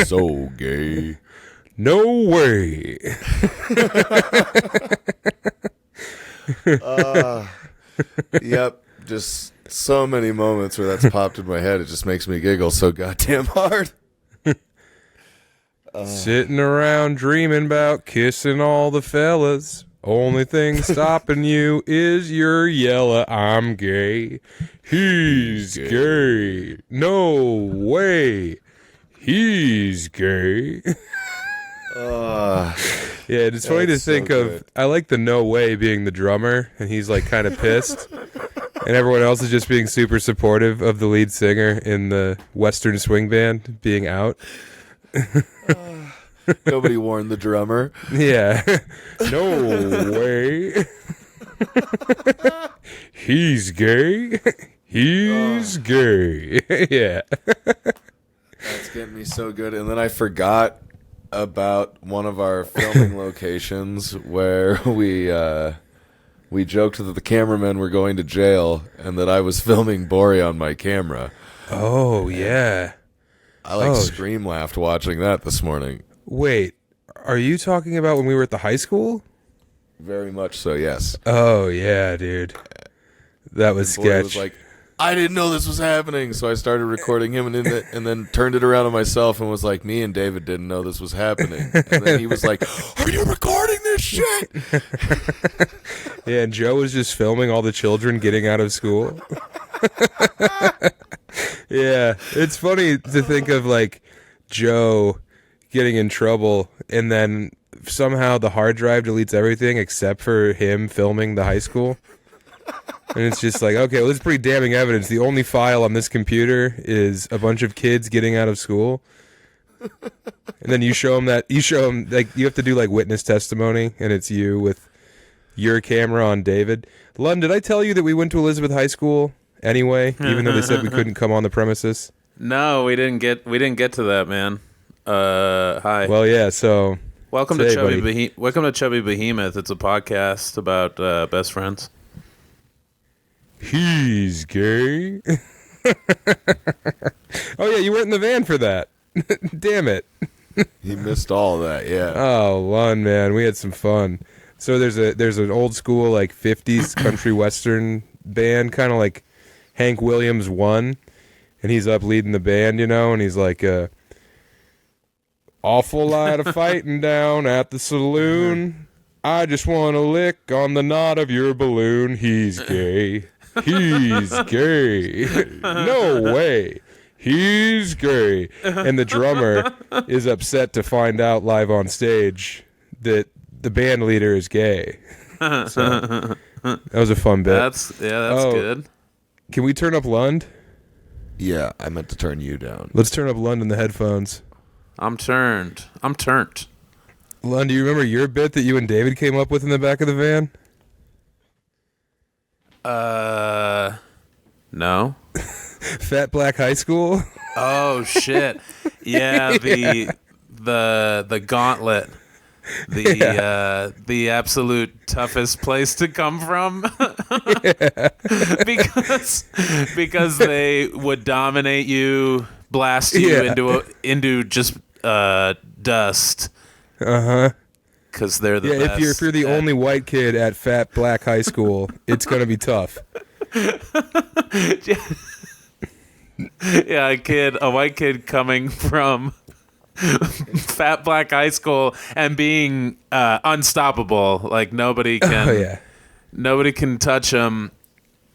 So gay. No way. Yep. Just so many moments where that's popped in my head. It just makes me giggle so goddamn hard. Sitting around dreaming about kissing all the fellas. Only thing stopping you is your yella. I'm gay. He's gay. No way. He's gay. Yeah, it's funny to think of. I like the no way being the drummer, and he's like kind of pissed, and everyone else is just being super supportive of the lead singer in the Western swing band being out. Nobody warned the drummer. Yeah, no way. He's gay. He's gay. Yeah. That's getting me so good. And then I forgot about one of our filming locations where we joked that the cameramen were going to jail and that I was filming Bori on my camera. Oh, yeah. I scream laughed watching that this morning. Wait, are you talking about when we were at the high school? Very much so, yes. Oh, yeah, dude. That was sketch. Bori was like, I didn't know this was happening, so I started recording him and then turned it around on myself and was like, me and David didn't know this was happening. And then he was like, are you recording this shit? Yeah, and Joe was just filming all the children getting out of school. Yeah, it's funny to think of like Joe getting in trouble and then somehow the hard drive deletes everything except for him filming the high school. And it's just like, okay, well, this is pretty damning evidence. The only file on this computer is a bunch of kids getting out of school. And then you show them like, you have to do like witness testimony, and it's you with your camera on David. Lund, did I tell you that we went to Elizabeth High School anyway, even though they said we couldn't come on the premises? No, we didn't get to that, man. Hi. Well, yeah, so welcome to Chubby Behemoth. It's a podcast about best friends. He's gay. Oh yeah, you weren't in the van for that. Damn it. He missed all that, yeah. Oh, Lund, man, we had some fun. So there's an old school like 50s country western band, kind of like Hank Williams 1, and he's up leading the band, you know, and he's like awful lot of fighting down at the saloon. I just want to lick on the knot of your balloon. He's gay. He's gay. No way. He's gay. And the drummer is upset to find out live on stage that the band leader is gay. So that was a fun bit. That's good. Can we turn up Lund? Yeah, I meant to turn you down. Let's turn up Lund in the headphones. I'm turned. Lund, do you remember your bit that you and David came up with in the back of the van? No. Fat Black High School? Oh shit. Yeah, the Gauntlet. The absolute toughest place to come from. because they would dominate you, blast you into just dust. Uh-huh. Because they're the best. If you're the only white kid at Fat Black High School, it's gonna be tough. Yeah, a white kid coming from Fat Black High School and being unstoppable. Like nobody can touch him.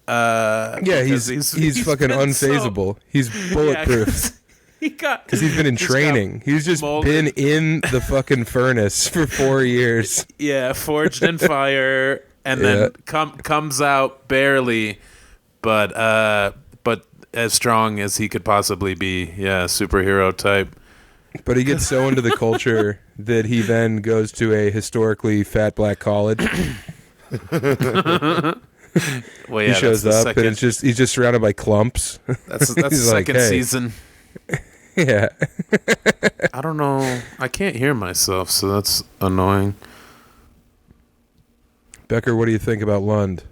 He's fucking unfazable. He's bulletproof. Because he's been in training. He's just been in the fucking furnace for 4 years. Yeah, forged in fire, and then comes out barely, but as strong as he could possibly be. Yeah, superhero type. But he gets so into the culture that he then goes to a historically fat black college. Well, yeah, he shows up, and he's just surrounded by clumps. That's the second season. Yeah. I don't know. I can't hear myself, so that's annoying. Becker, what do you think about Lund?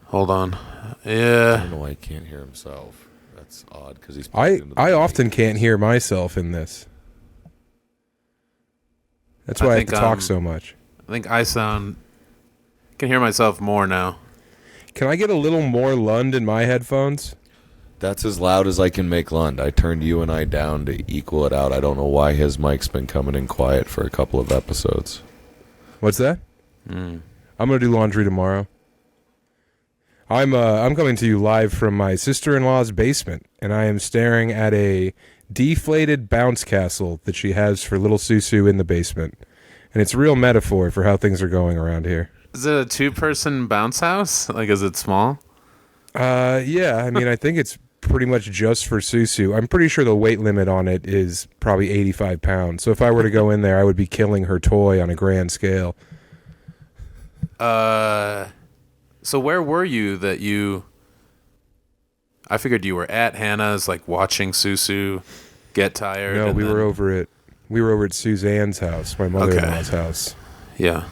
Hold on. Yeah. I don't know why he can't hear himself. That's odd because he's. I often can't hear myself in this. That's why I have to talk so much. I think I can hear myself more now. Can I get a little more Lund in my headphones? That's as loud as I can make Lund. I turned you and I down to equal it out. I don't know why his mic's been coming in quiet for a couple of episodes. What's that? I'm gonna do laundry tomorrow. I'm coming to you live from my sister-in-law's basement, and I am staring at a deflated bounce castle that she has for little Susu in the basement. And it's a real metaphor for how things are going around here. Is it a 2-person bounce house? Like, is it small? Yeah. I mean, I think it's pretty much just for Susu. I'm pretty sure the weight limit on it is probably 85 pounds. So if I were to go in there, I would be killing her toy on a grand scale. So where were you that you... I figured you were at Hannah's, like, watching Susu get tired. No, we were over at Suzanne's house, my mother-in-law's house. Yeah.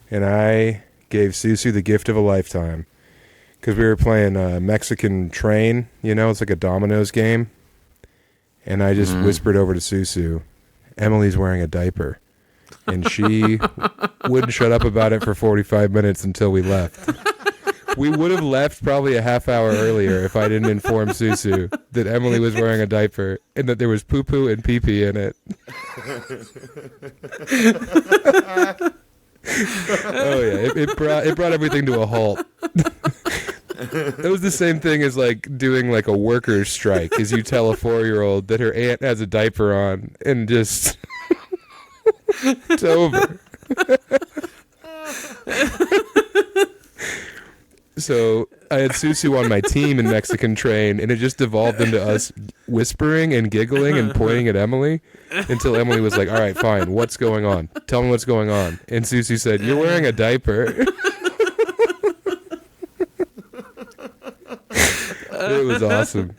And I gave Susu the gift of a lifetime because we were playing Mexican Train. You know, it's like a dominoes game. And I just whispered over to Susu, Emily's wearing a diaper. And she wouldn't shut up about it for 45 minutes until we left. We would have left probably a half hour earlier if I didn't inform Susu that Emily was wearing a diaper and that there was poo-poo and pee-pee in it. Oh yeah, it brought everything to a halt. It was the same thing as like doing like a workers' strike, as you tell a 4-year-old that her aunt has a diaper on and just it's over. So I had Susu on my team in Mexican Train, and it just devolved into us whispering and giggling and pointing at Emily until Emily was like, all right, fine, what's going on? Tell me what's going on. And Susu said, you're wearing a diaper. It was awesome.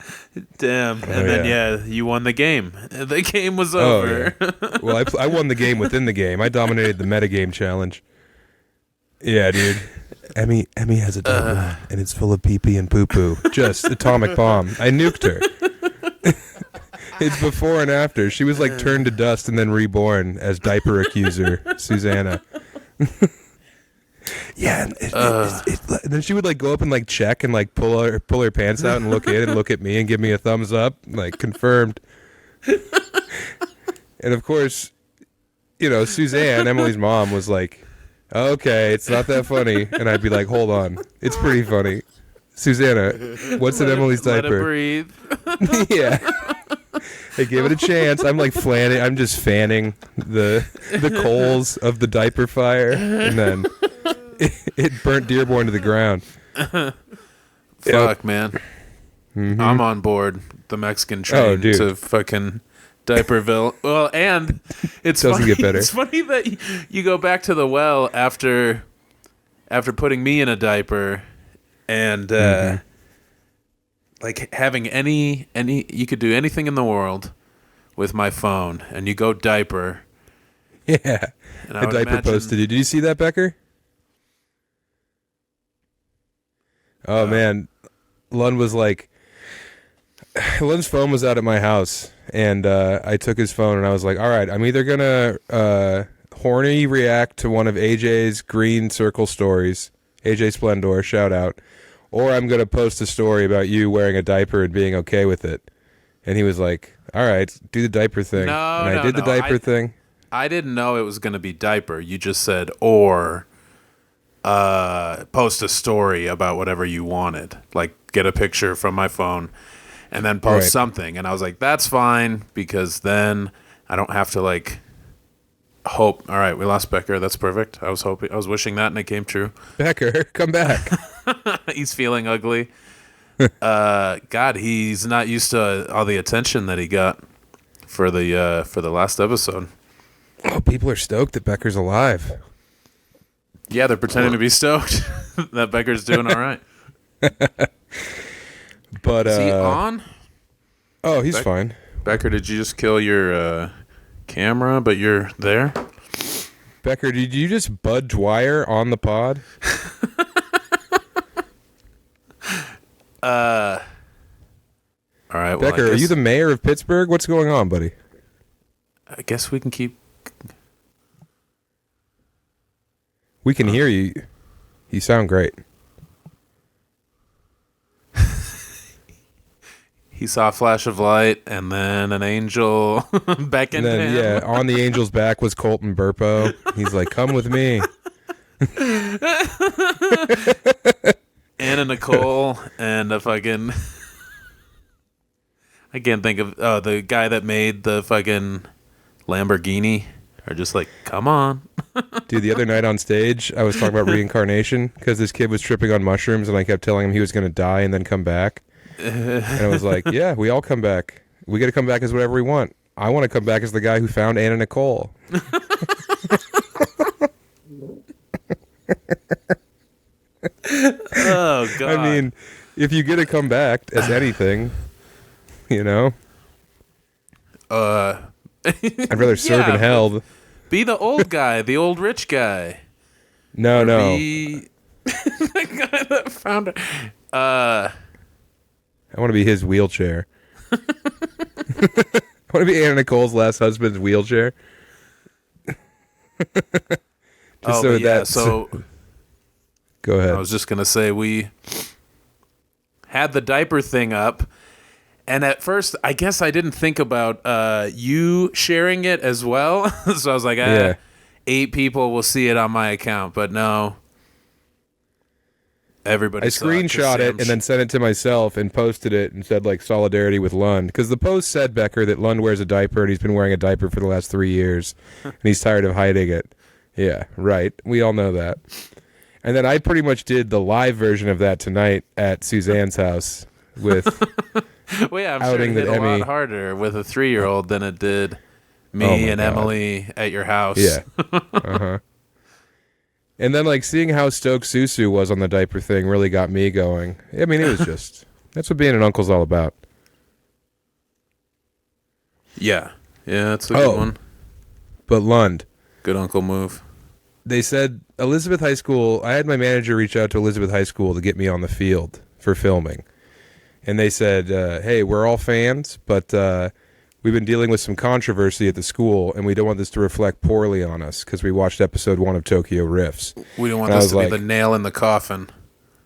Damn. And then, you won the game. The game was over. Oh, yeah. Well, I won the game within the game. I dominated the metagame challenge. Yeah, dude. Emmy has a diaper and it's full of pee-pee and poo-poo. Just atomic bomb. I nuked her. It's before and after. She was like turned to dust and then reborn as diaper accuser Susanna. Yeah, and then she would like go up and like check and like pull her pants out and look in and look at me and give me a thumbs up, like confirmed. And of course, you know, Suzanne, Emily's mom, was like, okay, it's not that funny. And I'd be like, hold on, it's pretty funny. Susanna, what's in Emily's diaper? Let it breathe. Yeah. Hey, give it a chance. I'm like fanning. I'm just fanning the coals of the diaper fire, and then it burnt Dearborn to the ground. Fuck, man. Mm-hmm. I'm on board the Mexican Train to fucking Diaperville. Well, and it's doesn't get better. It's funny that you go back to the well after putting me in a diaper, and like having any you could do anything in the world with my phone, and you go diaper. Yeah, a diaper posted. Did you see that, Becker? Oh man, Lund's phone was out at my house, and I took his phone and I was like, all right, I'm either gonna horny react to one of AJ's green circle stories, AJ Splendor, shout out, or I'm gonna post a story about you wearing a diaper and being okay with it. And he was like, all right, do the diaper thing. I did the diaper thing. I didn't know it was gonna be diaper. You just said or post a story about whatever you wanted, like get a picture from my phone and then post something. And I was like, that's fine, because then I don't have to like hope. All right, we lost Becker. That's perfect. I was wishing that, and it came true. Becker, come back. He's feeling ugly. God, he's not used to all the attention that he got for the last episode. Oh, people are stoked that Becker's alive. Yeah, they're pretending to be stoked that Becker's doing all right. But is he on? Oh, he's fine. Becker, did you just kill your camera, but you're there? Becker, did you just Bud Dwyer on the pod? All right, well, Becker, are you the mayor of Pittsburgh? What's going on, buddy? I guess we can keep... We can hear you. You sound great. He saw a flash of light, and then an angel beckoned And then, him. yeah, on the angel's back was Colton Burpo. He's like, come with me. Anna Nicole and a fucking... I can't think of... the guy that made the fucking Lamborghini are just like, come on. Dude, the other night on stage, I was talking about reincarnation because this kid was tripping on mushrooms, and I kept telling him he was going to die and then come back. And I was like, yeah, we all come back. We get to come back as whatever we want. I want to come back as the guy who found Anna Nicole. Oh, God. I mean, if you get to come back as anything, you know, I'd rather serve in hell. Be the old guy, the old rich guy. No. Be the guy that found it. I want to be his wheelchair. I want to be Anna Nicole's last husband's wheelchair. So go ahead. I was just going to say we had the diaper thing up, and at first I guess I didn't think about you sharing it as well. So I was like, 8 people will see it on my account, but no. Everybody I saw it 'cause screenshot it Sam and then sent it to myself and posted it and said, like, solidarity with Lund. Because the post said, Becker, that Lund wears a diaper and he's been wearing a diaper for the last 3 years. And he's tired of hiding it. Yeah, right. We all know that. And then I pretty much did the live version of that tonight at Suzanne's house with Well, yeah, I'm outing sure it that hit a Emmy... lot harder with a 3-year-old than it did me and God. Emily at your house. Yeah. Uh-huh. And then, like, seeing how stoked Susu was on the diaper thing really got me going. I mean, it was just... That's what being an uncle's all about. Yeah, that's a good one. But Lund. Good uncle move. They said Elizabeth High School... I had my manager reach out to Elizabeth High School to get me on the field for filming. And they said, hey, we're all fans, but we've been dealing with some controversy at the school, and we don't want this to reflect poorly on us because we watched episode 1 of Tokyo Rifts. We don't want And this to I was be the nail in the coffin.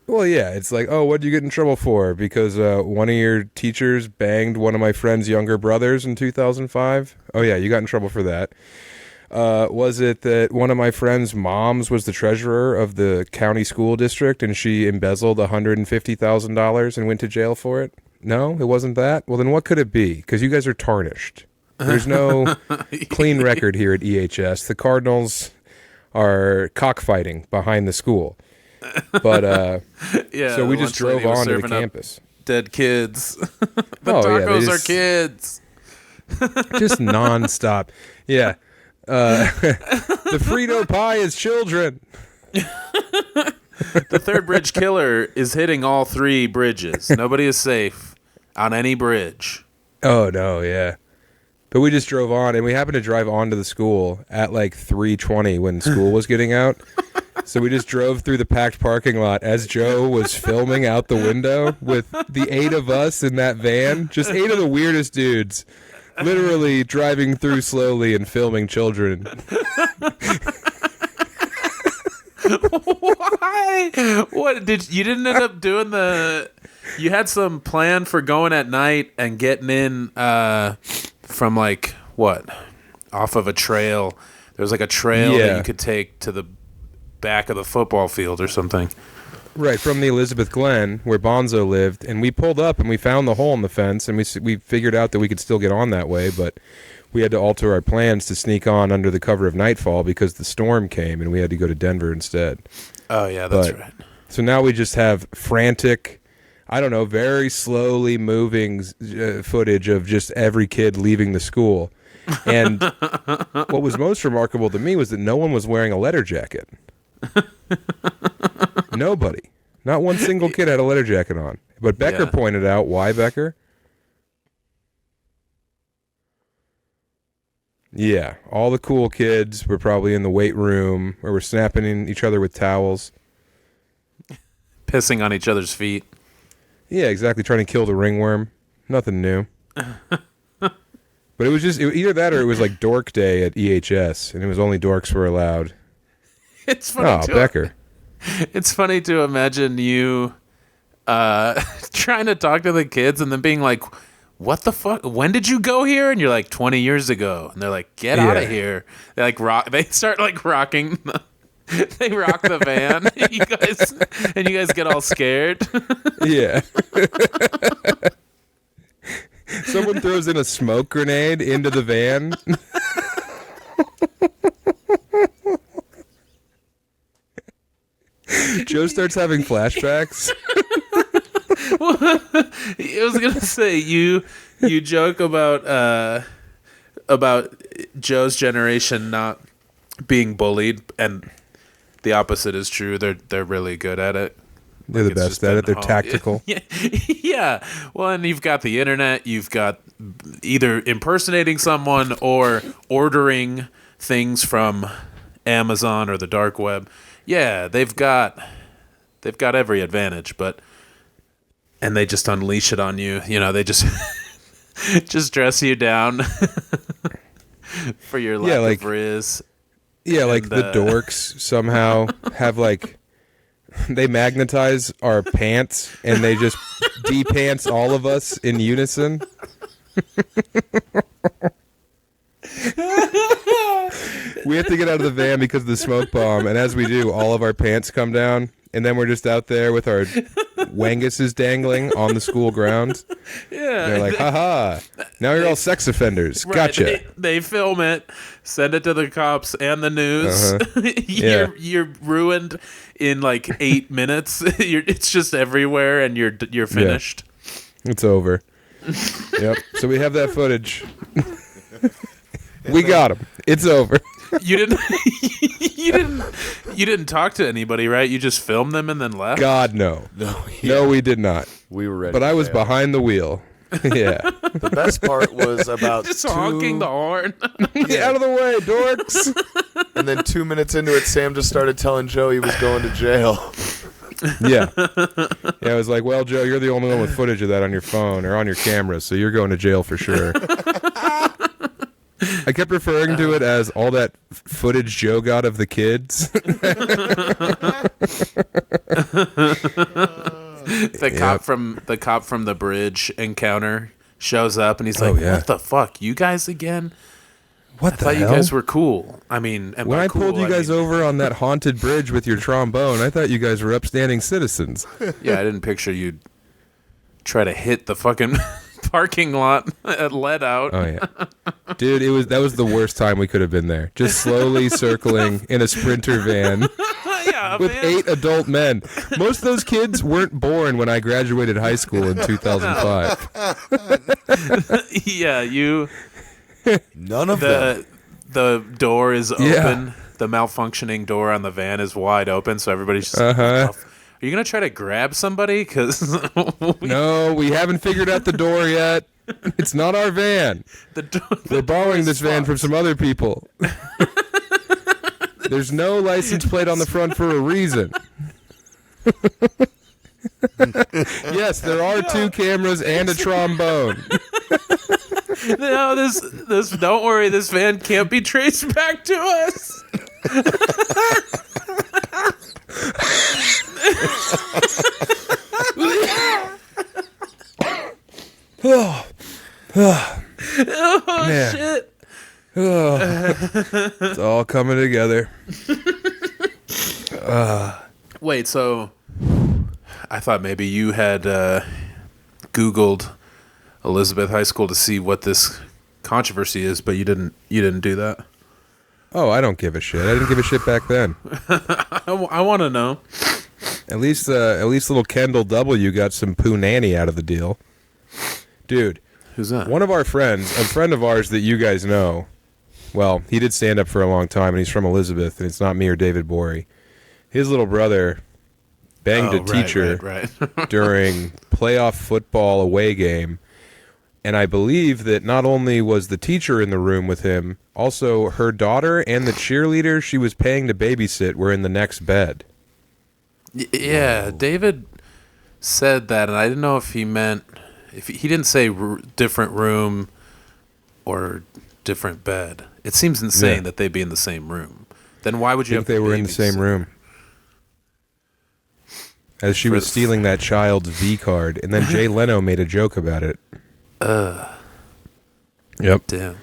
Well, yeah, it's like, oh, what'd you get in trouble for? Because one of your teachers banged one of my friend's younger brothers in 2005? Oh, yeah, you got in trouble for that. Was it that one of my friend's moms was the treasurer of the county school district and she embezzled $150,000 and went to jail for it? No, it wasn't that? Well, then what could it be? Because you guys are tarnished. There's no clean record here at EHS. The Cardinals are cockfighting behind the school. But Yeah. so we just lunch drove lady was on to the serving up campus. Dead kids. The Oh, yeah, tacos they are just- kids. Just nonstop. Yeah. The Frito pie is children. The third bridge killer is hitting all 3 bridges. Nobody is safe on any bridge. Oh, no, yeah. But we just drove on, and we happened to drive onto the school at like 3:20 when school was getting out. So we just drove through the packed parking lot as Joe was filming out the window with the 8 of us in that van. Just 8 of the weirdest dudes. Literally driving through slowly and filming children. Why? What you didn't end up doing you had some plan for going at night and getting in from like what? Off of a trail. There was like a trail that you could take to the back of the football field or something. Right, from the Elizabeth Glen, where Bonzo lived, and we pulled up and we found the hole in the fence, and we figured out that we could still get on that way, but we had to alter our plans to sneak on under the cover of nightfall because the storm came, and we had to go to Denver instead. Oh, yeah, that's right. So now we just have frantic, I don't know, very slowly moving footage of just every kid leaving the school. And what was most remarkable to me was that no one was wearing a letter jacket. Nobody. Not one single kid had a letter jacket on. But Becker pointed out, why, Becker? Yeah, all the cool kids were probably in the weight room or were snapping in each other with towels. Pissing on each other's feet. Yeah, exactly, trying to kill the ringworm. Nothing new. But it was just either that or it was like dork day at EHS, and it was only dorks were allowed. It's funny. Oh, Becker. It's funny to imagine you trying to talk to the kids and then being like, what the fuck? When did you go here? And you're like, 20 years ago. And they're like, get out of here. They like they start like rocking they rock the van. You guys get all scared. Yeah. Someone throws in a smoke grenade into the van. Joe starts having flashbacks. I was gonna say you joke about Joe's generation not being bullied, and the opposite is true. They're really good at it. They're the best at it. They're tactical. Yeah. Well, and you've got the internet. You've got either impersonating someone or ordering things from Amazon or the dark web. Yeah, they've got every advantage, and they just unleash it on you. You know, they just dress you down for your lack of riz. Yeah, like the dorks somehow have like they magnetize our pants and they just de-pants all of us in unison. We have to get out of the van because of the smoke bomb, and as we do, all of our pants come down, and then we're just out there with our wanguses dangling on the school grounds. Yeah. They're like, haha, now you're all sex offenders. Right, Gotcha. They film it, send it to the cops and the news. You're ruined in like 8 minutes. It's just everywhere, and you're finished. Yeah. It's over. Yep. So we have that footage. We got him. It's over. You didn't talk to anybody, right? You just filmed them and then left? God, no. No, we did not. We were ready. But I was behind the wheel. Yeah. The best part was about just honking the horn. Get out of the way, dorks. And then 2 minutes into it, Sam just started telling Joe he was going to jail. Yeah. Yeah, I was like, well, Joe, you're the only one with footage of that on your phone or on your camera, so you're going to jail for sure. I kept referring to it as all that footage Joe got of the kids. The cop from the bridge encounter shows up and he's like, "What the fuck, you guys again? What I thought you guys were cool. I mean, when I pulled you guys over on that haunted bridge with your trombone, I thought you guys were upstanding citizens." Yeah, I didn't picture you'd try to hit the fucking parking lot at Let Out. Oh yeah, dude, that was the worst time we could have been there. Just slowly circling in a Sprinter van with 8 adult men. Most of those kids weren't born when I graduated high school in 2005. Yeah, you. None of them. The door is open. Yeah. The malfunctioning door on the van is wide open, so everybody's just off. Are you going to try to grab somebody? No, we haven't figured out the door yet. It's not our van. We're borrowing this van from some other people. There's no license plate on the front for a reason. Yes, there are 2 cameras and a trombone. No, this. Don't worry, this van can't be traced back to us. Man. Shit. It's all coming together. Wait, so I thought maybe you had Googled Elizabeth High School to see what this controversy is, but you didn't do that. Oh, I don't give a shit. I didn't give a shit back then. I want to know. At least little Kendall W got some poo nanny out of the deal. Dude. Who's that? One of our friends, a friend of ours that you guys know. Well, he did stand up for a long time, and he's from Elizabeth, and it's not me or David Borey. His little brother banged a teacher during playoff football away game. And I believe that not only was the teacher in the room with him, also her daughter and the cheerleader she was paying to babysit were in the next bed. Yeah, David said that, and I didn't know if he meant... If he didn't say different room or different bed. It seems insane that they'd be in the same room. Then why would you think have they were in the same room? As she was stealing that child's V card, and then Jay Leno made a joke about it. Yep. Damn.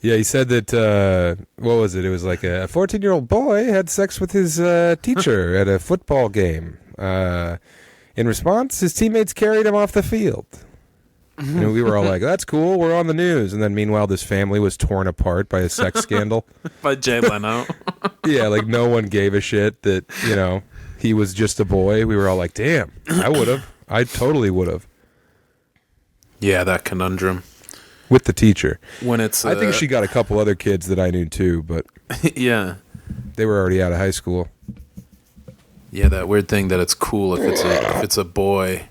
Yeah, he said that, what was it? It was like a 14-year-old boy had sex with his teacher at a football game. In response, his teammates carried him off the field. And we were all like, that's cool, we're on the news. And then meanwhile, this family was torn apart by a sex scandal. By Jay Leno. Yeah, like no one gave a shit that, he was just a boy. We were all like, damn, I would have. I totally would have. Yeah, that conundrum. With the teacher. When it's I think she got a couple other kids that I knew too, but yeah. They were already out of high school. Yeah, that weird thing that it's cool if it's a boy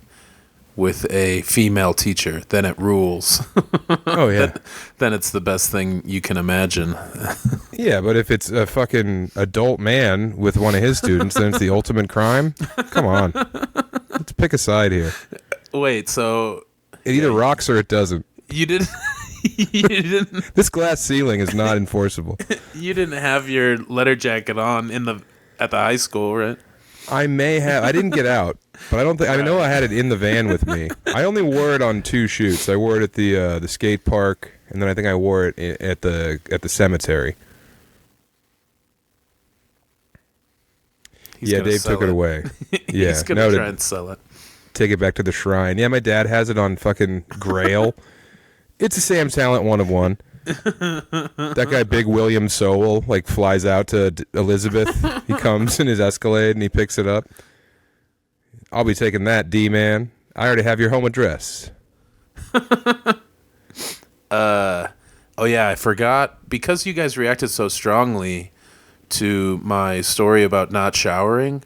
with a female teacher, then it rules. Oh yeah. Then it's the best thing you can imagine. Yeah, but if it's a fucking adult man with one of his students, then it's the ultimate crime. Come on. Let's pick a side here. Wait, so it either rocks or it doesn't. You didn't you didn't This glass ceiling is not enforceable. You didn't have your letter jacket on at the high school, right? I may have. I didn't get out, but I don't think. I know I had it in the van with me. I only wore it on 2 shoots. I wore it at the skate park, and then I think I wore it at the cemetery. Yeah, Dave took it away. Yeah, he's gonna try and sell it. Take it back to the shrine. Yeah, my dad has it on fucking Grail. It's a Sam Tallent 1 of 1. That guy, Big William Sowell, like flies out to Elizabeth. He comes in his Escalade and he picks it up. I'll be taking that, D-man. I already have your home address. Oh yeah, I forgot, because you guys reacted so strongly to my story about not showering.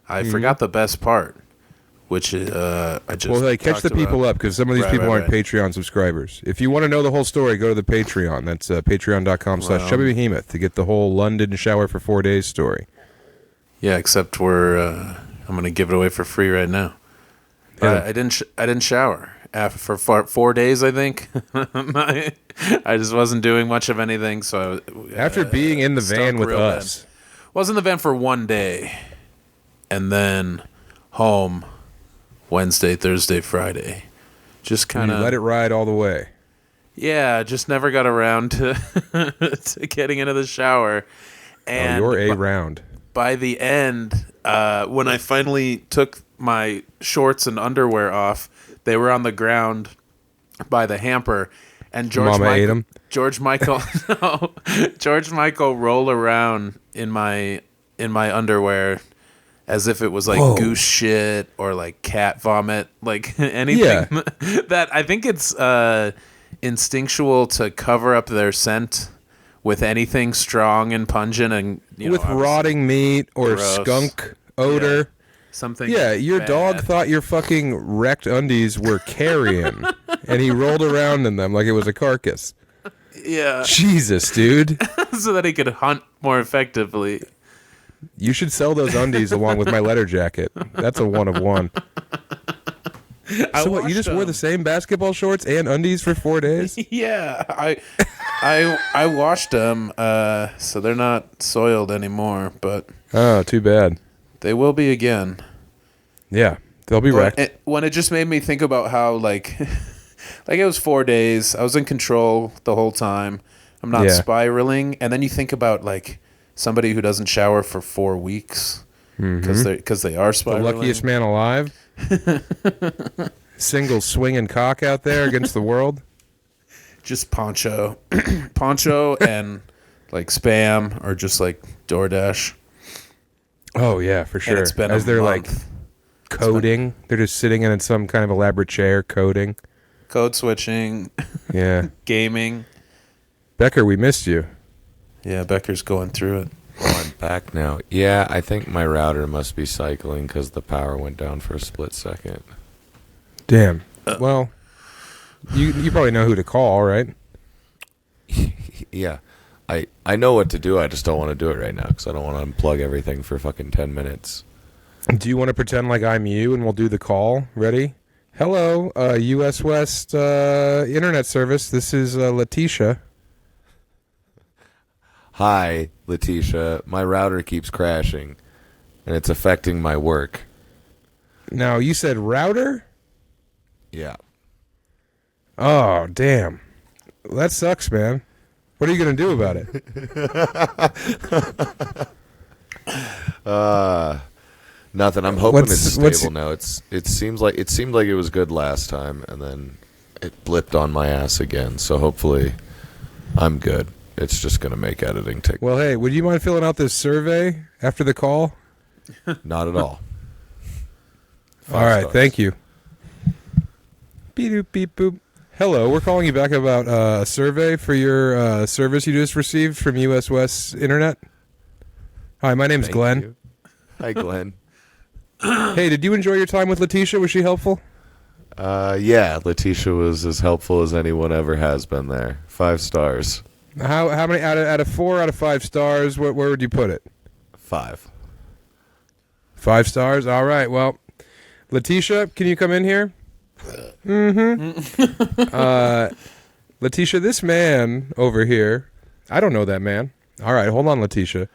I forgot the best part, which I just catch the people up, because some of these people aren't right. Patreon subscribers. If you want to know the whole story, go to the Patreon. That's patreon.com/Chubby Behemoth to get the whole London shower for 4 days story. Yeah, except I'm going to give it away for free right now. Yeah. I didn't shower for 4 days, I think. I just wasn't doing much of anything. So after being in the van with us, was in the van for 1 day, and then home Wednesday, Thursday, Friday. Just kind of let it ride all the way. Yeah, just never got around to to getting into the shower. And you're A-round. By the end, when I finally took my shorts and underwear off, they were on the ground by the hamper, and George Michael rolled around in my underwear as if it was like goose shit or like cat vomit, like anything. Yeah. That I think it's instinctual to cover up their scent with anything strong and pungent, and with rotting meat or gross. Skunk odor. Yeah. Something. Yeah, your dog thought your fucking wrecked undies were carrion, and he rolled around in them like it was a carcass. Yeah. Jesus, dude. So that he could hunt more effectively. You should sell those undies along with my letter jacket. That's a 1 of 1. So what? You just wore the same basketball shorts and undies for 4 days? Yeah, I washed them, so they're not soiled anymore. But oh, too bad. They will be again. Yeah, they'll be wrecked. When it just made me think about how like it was 4 days. I was in control the whole time. I'm not spiraling, and then you think about like somebody who doesn't shower for 4 weeks because they are spiraling. The luckiest man alive. Single swinging cock out there against the world. Just poncho and like Spam or just like DoorDash. Oh yeah, for sure. And it's been as they're month. Like coding, they're just sitting in some kind of elaborate chair coding, code switching. Yeah, gaming. Becker, we missed you. Yeah, Becker's going through it. Well, I'm back now. Yeah, I think my router must be cycling because the power went down for a split second. Damn. Well, you probably know who to call, right? Yeah. I know what to do. I just don't want to do it right now because I don't want to unplug everything for fucking 10 minutes. Do you want to pretend like I'm you and we'll do the call? Ready? Hello, US West Internet Service. This is Latisha. Hi, Latisha, my router keeps crashing, and it's affecting my work. Now, you said router? Yeah. Oh, damn. Well, that sucks, man. What are you going to do about it? Nothing. I'm hoping it's What's- stable now. It seemed like it was good last time, and then it blipped on my ass again. So hopefully, I'm good. It's just gonna make editing take. Well, hey, would you mind filling out this survey after the call? Not at all. All right, stars. thank you. Beep doop beep boop. Hello, we're calling you back about a survey for your service you just received from US West Internet. Hi, my name's Thank Glenn. you. Hi, Glenn. Hey, did you enjoy your time with Latisha? Was she helpful? Yeah, Latisha was as helpful as anyone ever has been there. 5 stars. How many out of 4 out of 5 stars? Where would you put it? 5. 5 stars. All right. Well, Latisha, can you come in here? Latisha, this man over here, I don't know that man. All right, hold on, Latisha.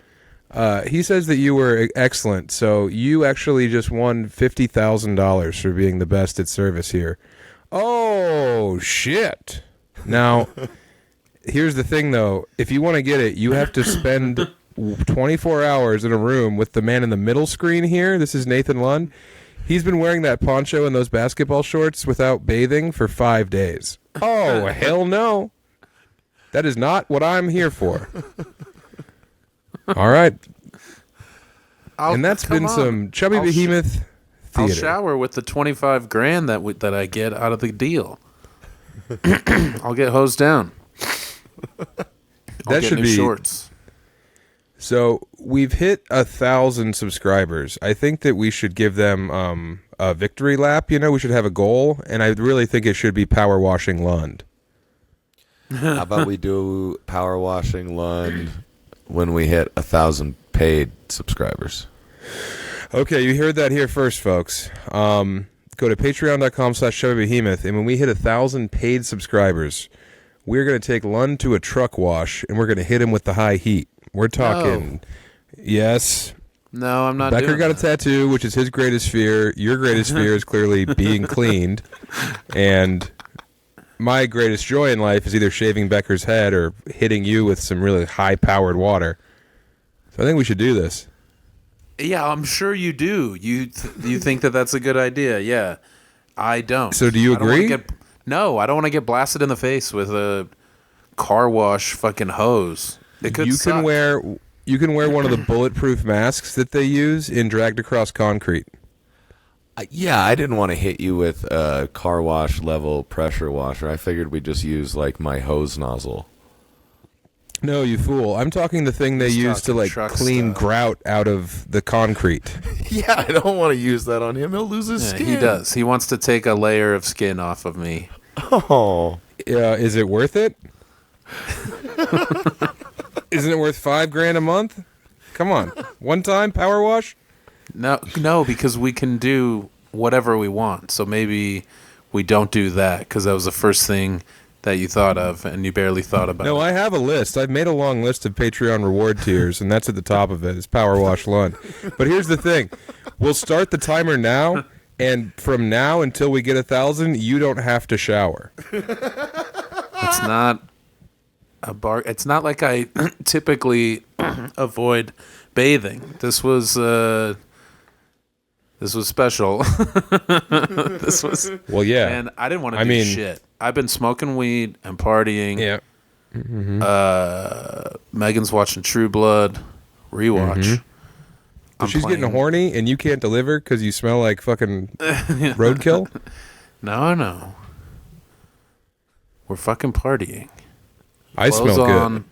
He says that you were excellent, so you actually just won $50,000 for being the best at service here. Oh, shit. Now, here's the thing, though. If you want to get it, you have to spend 24 hours in a room with the man in the middle screen here. This is Nathan Lund. He's been wearing that poncho and those basketball shorts without bathing for 5 days. Oh, hell no. That is not what I'm here for. All right. And that's been some Chubby Behemoth I'll theater. shower with the $25,000 that I get out of the deal. I'll get hosed down. That should be shorts. So we've hit 1,000 subscribers. I think that we should give them a victory lap. You know, we should have a goal, and I really think it should be power washing Lund. How about we do power washing Lund when we hit 1,000 paid subscribers? Okay, you heard that here first, folks. Go to patreon.com/chubbybehemoth, and when we hit 1,000 paid subscribers, we're going to take Lund to a truck wash, and we're going to hit him with the high heat. We're talking, yes. No, I'm not Becker doing got a that. tattoo, which is his greatest fear. Your greatest fear is clearly being cleaned. And my greatest joy in life is either shaving Becker's head or hitting you with some really high-powered water. So I think we should do this. Yeah, I'm sure you do. You think that that's a good idea? Yeah, I don't. So do you I don't wanna agree? No, I don't want to get blasted in the face with a car wash fucking hose. It could You suck. can wear one of the bulletproof masks that they use in Dragged Across Concrete. Yeah, I didn't want to hit you with a car wash level pressure washer. I figured we'd just use like my hose nozzle. No, you fool. I'm talking the thing they He's use to talking like truck clean stuff. grout out of the concrete. Yeah, I don't want to use that on him. He'll lose his Yeah, skin. he does. He wants to take a layer of skin off of me. Oh. Is it worth it? Isn't it worth $5,000 a month? Come on, one time power wash. No, because we can do whatever we want. So maybe we don't do that because that was the first thing that you thought of, and you barely thought about No, it. I have a list. I've made a long list of Patreon reward tiers, and that's at the top of it. Is Power Wash Lund. But here's the thing: we'll start the timer now, and from now until we get 1,000, you don't have to shower. It's not a bar. It's not like I typically avoid bathing. This was special. This was. Well, yeah. And I didn't want to I do mean- shit. I've been smoking weed and partying. Yeah. Megan's watching True Blood rewatch. So she's getting horny, and you can't deliver because you smell like fucking roadkill. No. We're fucking partying. I Clothes smell good. on.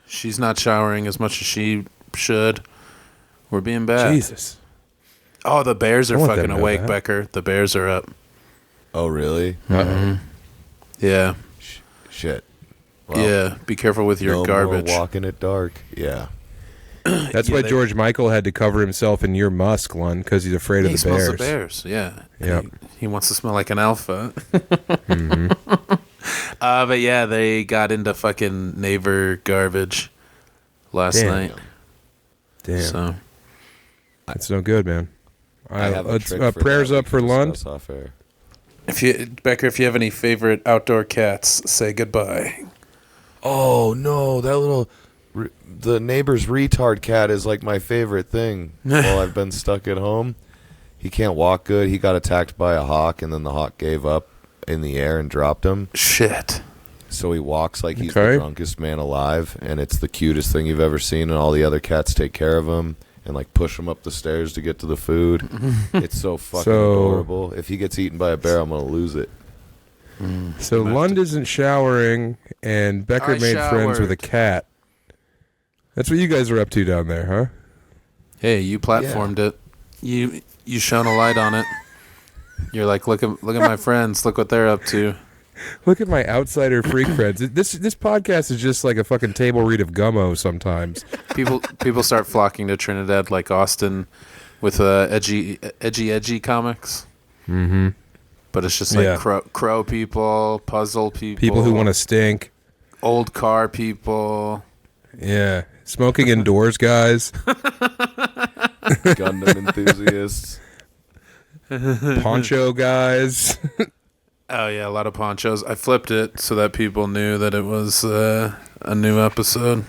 She's not showering as much as she should. We're being bad. Jesus. Oh, the bears are I want them fucking to know awake, that. Becker. The bears are up. Oh, really? Yeah. Shit. Well, Yeah. Be careful with your no garbage. more walking it dark. Yeah. That's Yeah, why they- George Michael had to cover himself in your musk, Lund, because he's afraid of He the smells bears. the bears. Yeah. Yep. He wants to smell like an alpha. But yeah, they got into fucking neighbor garbage last night. Damn. So It's no good, man. I have a trick for prayers that up for Lund. off air. Becker, if you have any favorite outdoor cats, say goodbye. Oh no, that little the neighbor's retard cat is like my favorite thing. While I've been stuck at home, he can't walk good. He got attacked by a hawk, and then the hawk gave up in the air and dropped him. Shit. So he walks like he's the drunkest man alive, and it's the cutest thing you've ever seen. And all the other cats take care of him and like push him up the stairs to get to the food. It's so fucking adorable. If he gets eaten by a bear, I'm gonna lose it. So Lund isn't showering, and Becker made friends with a cat. That's what you guys are up to down there, huh? Hey, you platformed it. You shone a light on it. You're like, look at my friends. Look what they're up to. Look at my outsider freak friends. This podcast is just like a fucking table read of Gummo sometimes. People start flocking to Trinidad like Austin with edgy comics. Mm-hmm. But it's just like crow people, puzzle people who want to stink, old car people. Yeah, smoking indoors guys, Gundam enthusiasts, poncho guys. Oh yeah, a lot of ponchos. I flipped it so that people knew that it was a new episode.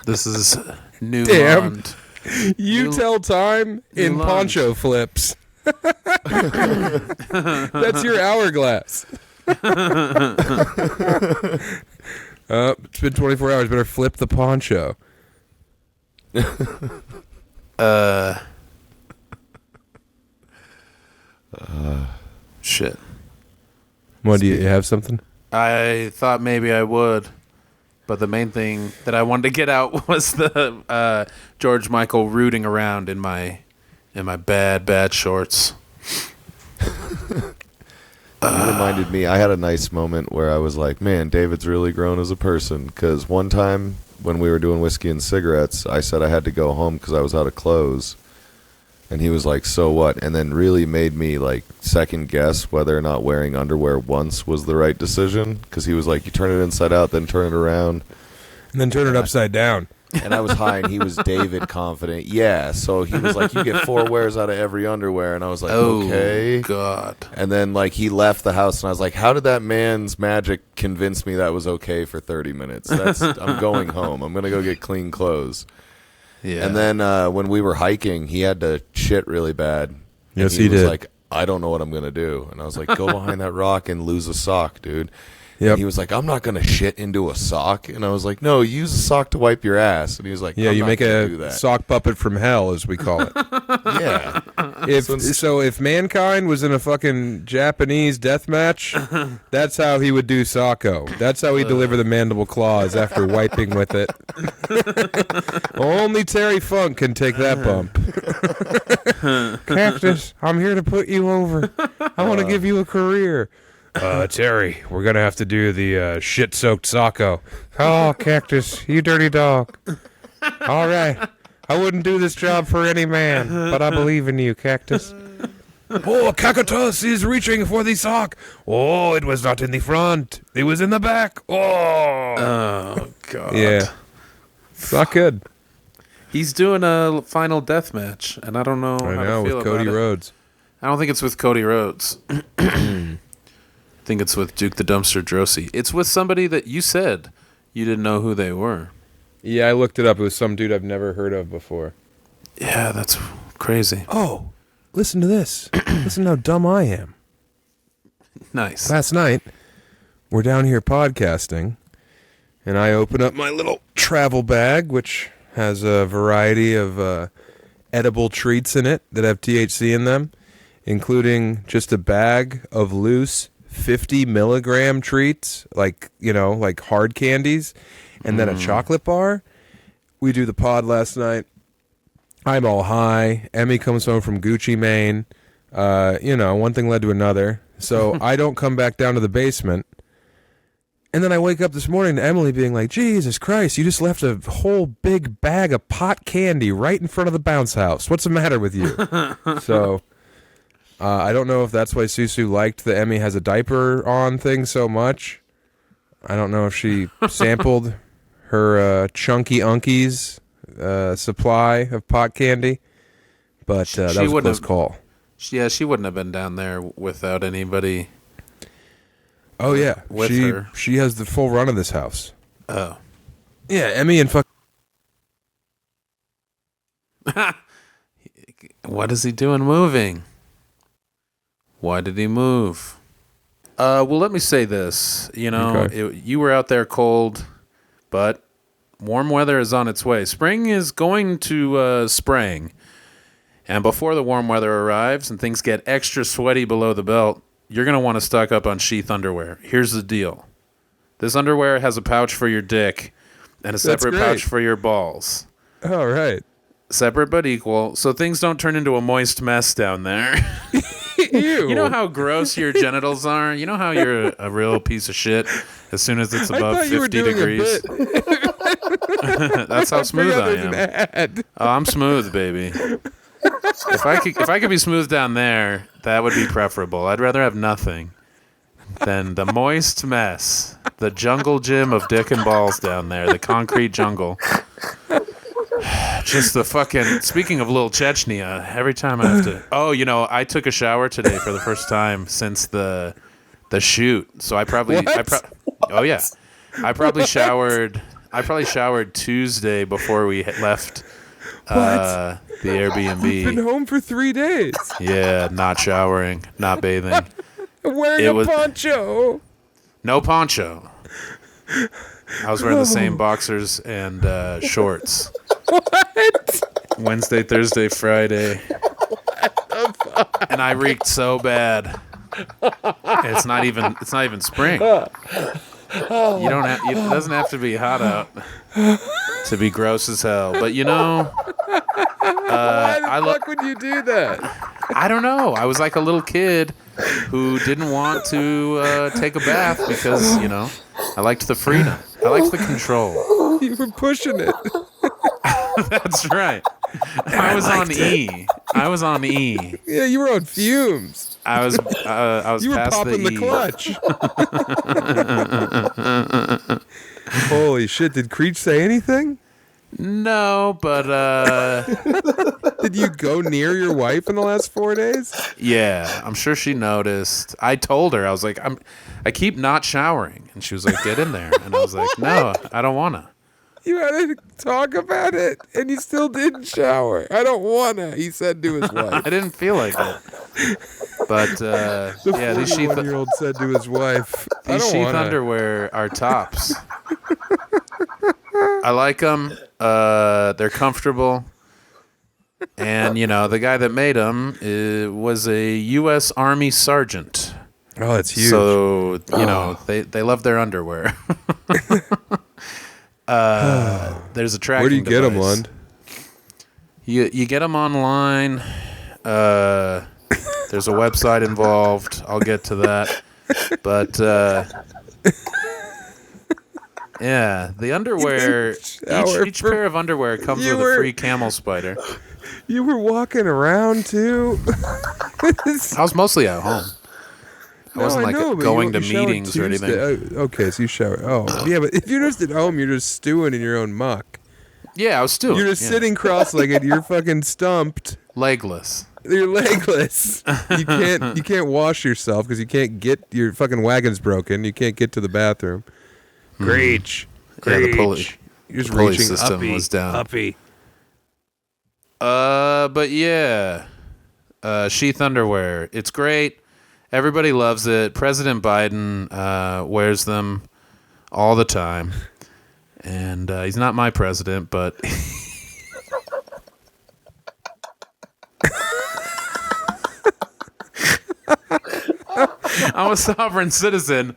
This is new. Damn. Lund. You tell time in Lund. poncho flips. That's your hourglass. It's been 24 hours. Better flip the poncho. Shit. What, do you have something? I thought maybe I would, but the main thing that I wanted to get out was the George Michael rooting around in my bad shorts. You reminded me, I had a nice moment where I was like, man, David's really grown as a person. Because one time when we were doing whiskey and cigarettes, I said I had to go home because I was out of clothes. And he was like, so what? And then really made me like second guess whether or not wearing underwear once was the right decision. Because he was like, you turn it inside out, then turn it around. And then turn it upside down. And I was high, and he was David confident. Yeah, so he was like, you get 4 wears out of every underwear. And I was like, okay. God. And then like he left the house, and I was like, how did that man's magic convince me that was okay for 30 minutes? I'm going home. I'm going to go get clean clothes. Yeah. And then when we were hiking, he had to shit really bad. Yes, he was did. like, I don't know what I'm going to do. And I was like, go behind that rock and lose a sock, dude. Yep. And he was like, I'm not going to shit into a sock. And I was like, no, use a sock to wipe your ass. And he was like, Yeah, I'm you not make gonna do a that. sock puppet from hell, as we call it. Yeah. If mankind was in a fucking Japanese death match, that's how he would do Socko. That's how he deliver the mandible claws after wiping with it. Only Terry Funk can take that bump. Cactus, I'm here to put you over. I want to give you a career. Terry, we're going to have to do the shit-soaked Socko. Oh, Cactus, you dirty dog. All right. I wouldn't do this job for any man, but I believe in you, Cactus. Oh, Cactus is reaching for the sock. Oh, it was not in the front. It was in the back. Oh, God. Yeah. It's not good. He's doing a final death match, and I don't know I how know, to feel with Cody about it. Rhodes. I don't think it's with Cody Rhodes. I think it's with Duke the Dumpster Drosy. It's with somebody that you said you didn't know who they were. Yeah, I looked it up. It was some dude I've never heard of before. Yeah, that's crazy. Oh, listen to this. Listen how dumb I am. Nice. Last night, we're down here podcasting, and I open up my little travel bag, which has a variety of edible treats in it that have THC in them, including just a bag of loose 50 milligram treats, like hard candies, and then a chocolate bar. We do the pod last night. I'm all high. Emmy comes home from Gucci Mane. One thing led to another. So I don't come back down to the basement. And then I wake up this morning to Emily being like, Jesus Christ, you just left a whole big bag of pot candy right in front of the bounce house. What's the matter with you? So I don't know if that's why Susu liked the Emmy has a diaper on thing so much. I don't know if she sampled her Chunky Unkies supply of pot candy, but that was a close call. Yeah, she wouldn't have been down there without anybody. Oh yeah, with her. She has the full run of this house. Oh, yeah, Emmy and fuck. What is he doing moving? Why did he move? Well, let me say this. You know, you were out there cold, but warm weather is on its way. Spring is going to spring. And before the warm weather arrives and things get extra sweaty below the belt, you're going to want to stock up on sheath underwear. Here's the deal. This underwear has a pouch for your dick and a separate pouch for your balls. All right. Separate but equal, so things don't turn into a moist mess down there. Ew. You know how gross your genitals are? You know how you're a real piece of shit as soon as it's above 50 degrees? That's how smooth I am. Oh, I'm smooth, baby. If I could be smooth down there, that would be preferable. I'd rather have nothing than the moist mess, the jungle gym of dick and balls down there, the concrete jungle. Just the fucking. Speaking of little Chechnya, every time I have to. Oh, you know, I took a shower today for the first time since the shoot. So I probably. Oh yeah, I probably showered. I probably showered Tuesday before we left the Airbnb. You've been home for 3 days. Yeah, not showering, not bathing. Wearing a poncho. No poncho. I was wearing the same boxers and shorts. What? Wednesday, Thursday, Friday. What the fuck? And I reeked so bad. It's not even spring. You don't have, it doesn't have to be hot out to be gross as hell. But you know, why the fuck would you do that? I don't know. I was like a little kid who didn't want to take a bath because, you know, I liked the freedom. I liked the control. You were pushing it. That's right. I was on E. I was on E. Yeah, you were on fumes. I was you were past popping the E. clutch. Holy shit, did Creech say anything? No, but did you go near your wife in the last 4 days? Yeah, I'm sure she noticed. I told her, I was like, I keep not showering, and she was like, get in there, and I was like, no, I don't wanna. You had to talk about it, and you still didn't shower. I don't wanna, he said to his wife. I didn't feel like it. But yeah, these sheath 41-year-old said to his wife, these sheath underwear are tops. I like them. They're comfortable. And, you know, the guy that made them was a U.S. Army sergeant. Oh, that's huge. So, you know, they love their underwear. There's a tracking Where do you get them, device. Lund? You get them online. There's a website involved. I'll get to that. But, yeah, the underwear, each pair of underwear comes with a free camel spider. You were walking around, too? I was mostly at home. I wasn't going to meetings or anything. Okay, so you showered. Oh, yeah, but if you're just at home, you're just stewing in your own muck. Yeah, I was stewing. You're just sitting cross-legged. You're fucking stumped. Legless. You're legless. You can't wash yourself because you can't get your fucking wagon's broken. You can't get to the bathroom. Greach. Yeah, the pulley. You're just pulley reaching system uppy, was down. Uppy. But yeah, sheath underwear. It's great. Everybody loves it. President Biden wears them all the time, and he's not my president, but. I'm a sovereign citizen,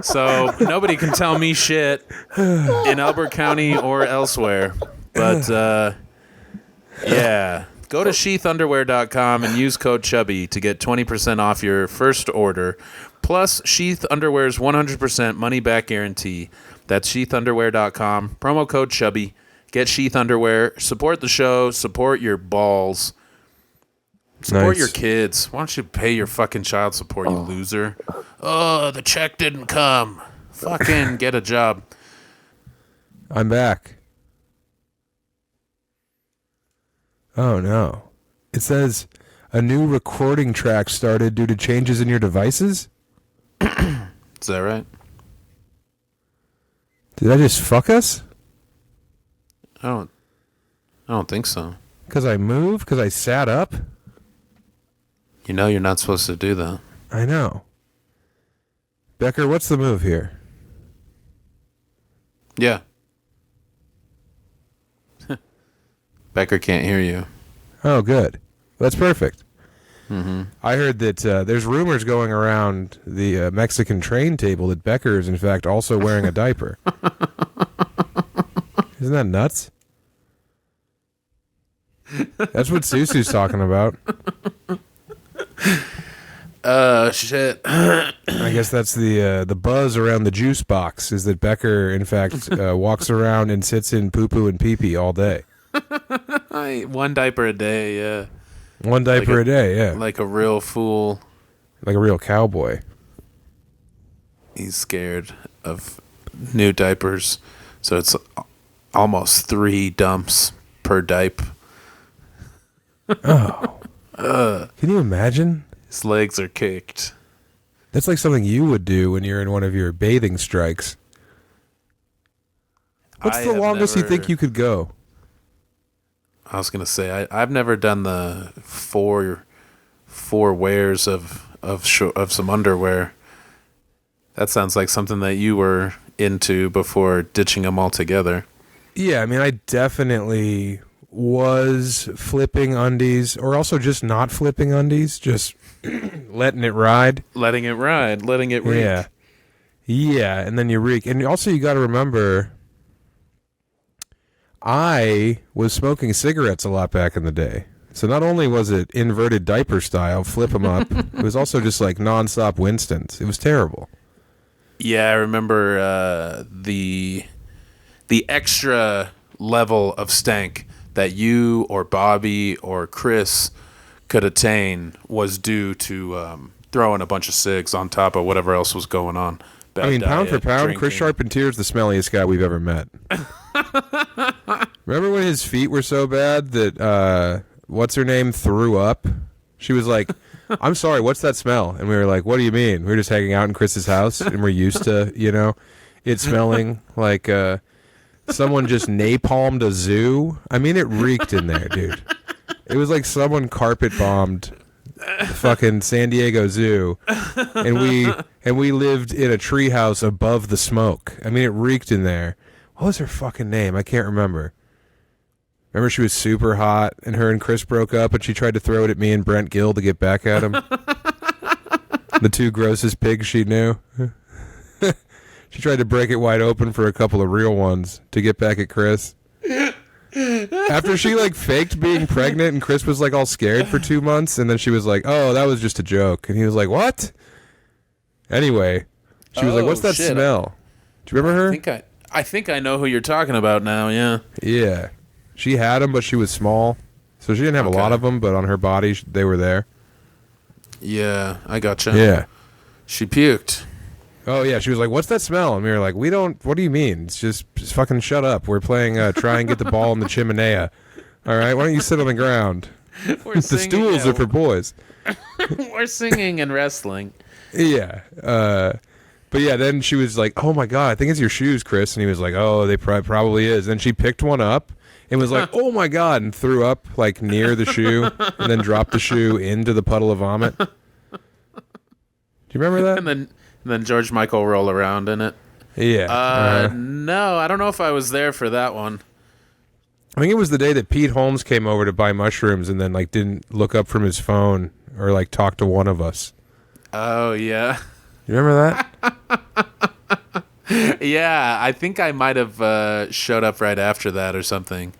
so nobody can tell me shit in Elbert County or elsewhere. But, yeah. Go to sheathunderwear.com and use code Chubby to get 20% off your first order. Plus, Sheath Underwear's 100% money-back guarantee. That's sheathunderwear.com. Promo code Chubby. Get Sheath Underwear. Support the show. Support your balls. Support Nice. your kids. Why don't you pay your fucking child support, you loser? Oh, the check didn't come. Fucking get a job. I'm back. Oh no. It says a new recording track started due to changes in your devices? Is that right? Did I just fuck us? I don't think so. Because I moved? Because I sat up? You know you're not supposed to do that. I know. Becker, what's the move here? Yeah. Becker can't hear you. Oh, good. That's perfect. I heard that there's rumors going around the Mexican train table that Becker is, in fact, also wearing a diaper. Isn't that nuts? That's what Susu's talking about. Shit. I guess that's the buzz around the juice box is that Becker, in fact, walks around and sits in poo-poo and pee-pee all day. One diaper a day, yeah. One diaper a day, yeah. Like a real fool. Like a real cowboy. He's scared of new diapers. So it's almost 3 dumps per diaper. Oh. Can you imagine? His legs are kicked. That's like something you would do when you're in one of your bathing strikes. What's the longest you think you could go? I was gonna say I've never done the four wears of some underwear. That sounds like something that you were into before ditching them altogether. Yeah, I mean, I definitely was flipping undies, or also just not flipping undies, just letting it ride. Letting it ride, letting it reek. Yeah. Yeah, and then you reek. And also you got to remember, I was smoking cigarettes a lot back in the day. So not only was it inverted diaper style, flip them up, it was also just like nonstop Winstons. It was terrible. Yeah, I remember the extra level of stank that you or Bobby or Chris could attain was due to throwing a bunch of cigs on top of whatever else was going on. Bad I mean, pound diet, for pound, drinking. Chris Charpentier's the smelliest guy we've ever met. Remember when his feet were so bad that what's her name threw up? She was like, "I'm sorry, what's that smell?" And we were like, "What do you mean?" We were just hanging out in Chris's house, and we're used to, it smelling like someone just napalmed a zoo. I mean, it reeked in there, dude. It was like someone carpet bombed the fucking San Diego Zoo, and we lived in a treehouse above the smoke. I mean, it reeked in there. What was her fucking name? I can't remember. Remember, she was super hot, and her and Chris broke up, and she tried to throw it at me and Brent Gill to get back at him. The two grossest pigs she knew. She tried to break it wide open for a couple of real ones to get back at Chris. After she faked being pregnant, and Chris was all scared for 2 months, and then she was like, "Oh, that was just a joke," and he was like, "What?" Anyway, she was like, "What's that shit. smell?" Do you remember her? I think I know who you're talking about now. Yeah. Yeah. She had them, but she was small. So she didn't have a lot of them, but on her body, they were there. Yeah, I gotcha. Yeah. She puked. Oh, yeah. She was like, "What's that smell?" And we were like, "We don't, what do you mean? It's just fucking shut up. We're playing try and get the ball in the chimenea. All right? Why don't you sit on the ground? The stools are for boys." We're singing and wrestling. Yeah. But yeah, then she was like, "Oh my God, I think it's your shoes, Chris." And he was like, "Oh, they probably is." Then she picked one up and was like, "Oh my God," and threw up near the shoe and then dropped the shoe into the puddle of vomit. Do you remember that? And then George Michael roll around in it. Yeah. No, I don't know if I was there for that one. I think it was the day that Pete Holmes came over to buy mushrooms and then didn't look up from his phone or talk to one of us. Oh, yeah. You remember that? Yeah, I think I might have showed up right after that or something.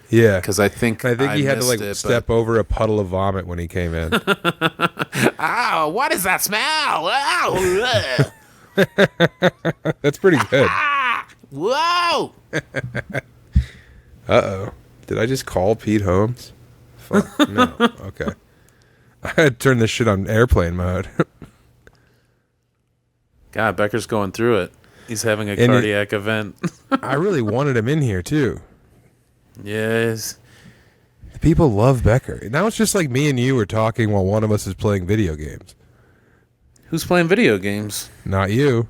Yeah. Because I think he had to step over a puddle of vomit when he came in. Ow, what is that smell? Ow. That's pretty good. Whoa. Uh-oh. Did I just call Pete Holmes? Fuck. No. Okay. I had to turn this shit on airplane mode. God, Becker's going through it. He's having a And cardiac event. I really wanted him in here, too. Yes. People love Becker. Now it's just like me and you are talking while one of us is playing video games. Who's playing video games? Not you.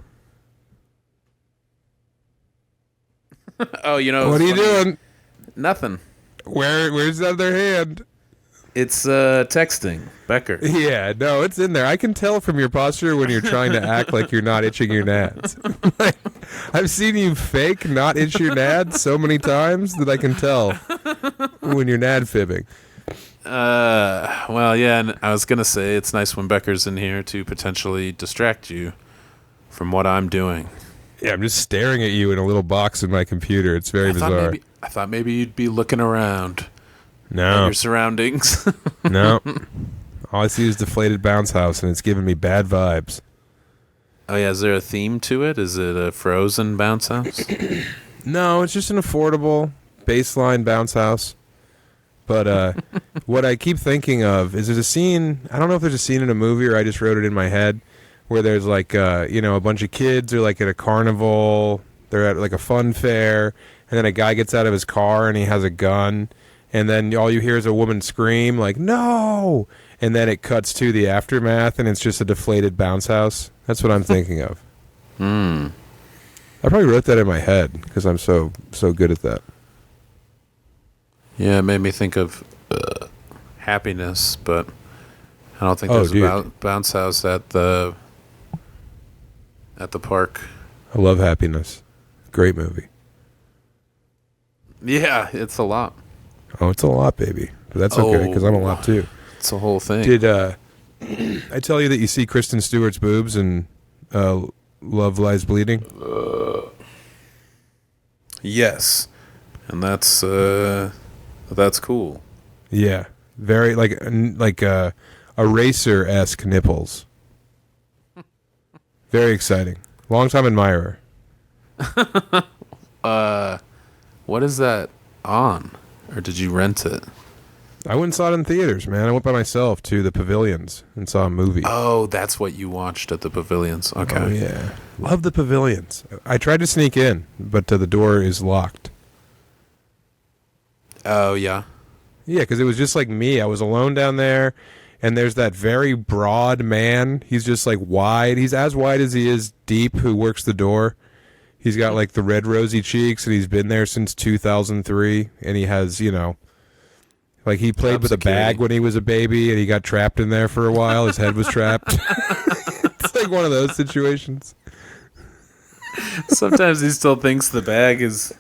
Oh, you know. What are you doing? Nothing. Where's the other hand? It's texting. Becker. Yeah, no, it's in there. I can tell from your posture when you're trying to act like you're not itching your nads. Like, I've seen you fake not itch your nads so many times that I can tell when you're Nad Fibbing. Well, yeah, and I was going to say it's nice when Becker's in here to potentially distract you from what I'm doing. Yeah, I'm just staring at you in a little box in my computer. It's very bizarre. I thought maybe you'd be looking around at No, your surroundings. no. All I see is deflated bounce house, and it's giving me bad vibes. Oh, yeah, is there a theme to it? Is it a frozen bounce house? No, it's just an affordable baseline bounce house. But what I keep thinking of is there's a scene, I don't know if there's a scene in a movie or I just wrote it in my head, where there's like, a bunch of kids are like at a carnival, they're at like a fun fair, and then a guy gets out of his car and he has a gun, and then all you hear is a woman scream like, no! And then it cuts to the aftermath and it's just a deflated bounce house. That's what I'm thinking of. I probably wrote that in my head because I'm so good at that. Yeah, it made me think of Happiness, but I don't think there's a bounce house at the park. I love Happiness. Great movie. Yeah, it's a lot. Oh, it's a lot, baby. But that's okay because I'm a lot too. It's a whole thing. Did I tell you that you see Kristen Stewart's boobs in Love Lies Bleeding? Yes, and that's cool. Yeah, very like eraser-esque nipples. Very exciting. Long-time admirer. What is that on? Or did you rent it? I went and saw it in theaters, man. I went by myself to the Pavilions and saw a movie. Oh, that's what you watched at the Pavilions. Okay. Oh, yeah. Love the Pavilions. I tried to sneak in, but the door is locked. Oh, yeah. Yeah, because it was just like me. I was alone down there, and there's that very broad man. He's just like wide. He's as wide as he is deep, who works the door. He's got like the red rosy cheeks, and he's been there since 2003, and he has, like he played with a bag when he was a baby, and he got trapped in there for a while. His head was trapped. It's like one of those situations. Sometimes he still thinks the bag is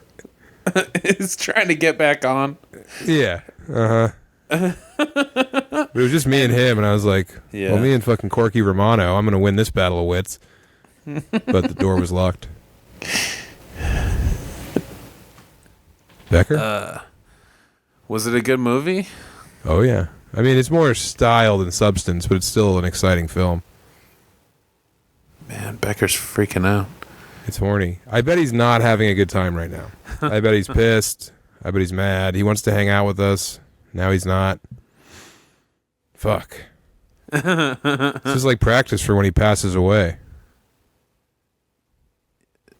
trying to get back on. Yeah. But it was just me and him, and I was like, well, me and fucking Corky Romano, I'm going to win this battle of wits. But the door was locked. Becker? Was it a good movie? Oh, yeah. I mean, it's more style than substance, but it's still an exciting film. Man, Becker's freaking out. It's horny. I bet he's not having a good time right now. I bet he's pissed. I bet he's mad. He wants to hang out with us. Now he's not. Fuck. This is like practice for when he passes away.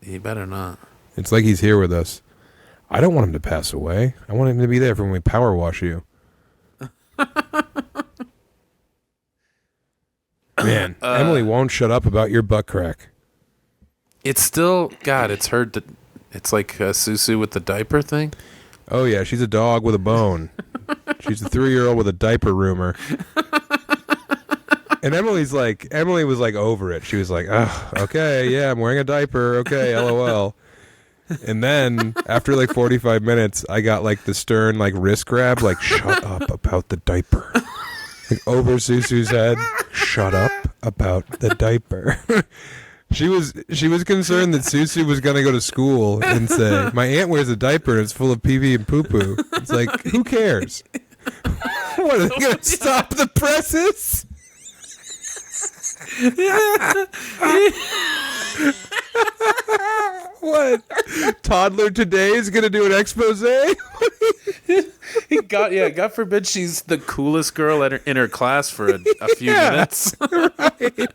He better not. It's like he's here with us. I don't want him to pass away. I want him to be there for when we power wash you. Man, Emily won't shut up about your butt crack. It's still, God, it's heard that it's like Susu with the diaper thing. Oh, yeah, she's a dog with a bone. She's a 3-year-old with a diaper rumor. And Emily was like over it. She was like, oh, okay, yeah, I'm wearing a diaper. Okay, LOL. And then after like 45 minutes, I got like the stern like wrist grab, like shut up about the diaper. Like over Susu's head, shut up about the diaper. She was concerned that Susu was going to go to school and say, my aunt wears a diaper and it's full of pee-pee and poo-poo. It's like, who cares? What, are they going to stop the presses? What? Toddler today is going to do an expose? God forbid she's the coolest girl in her class for a few minutes. Right.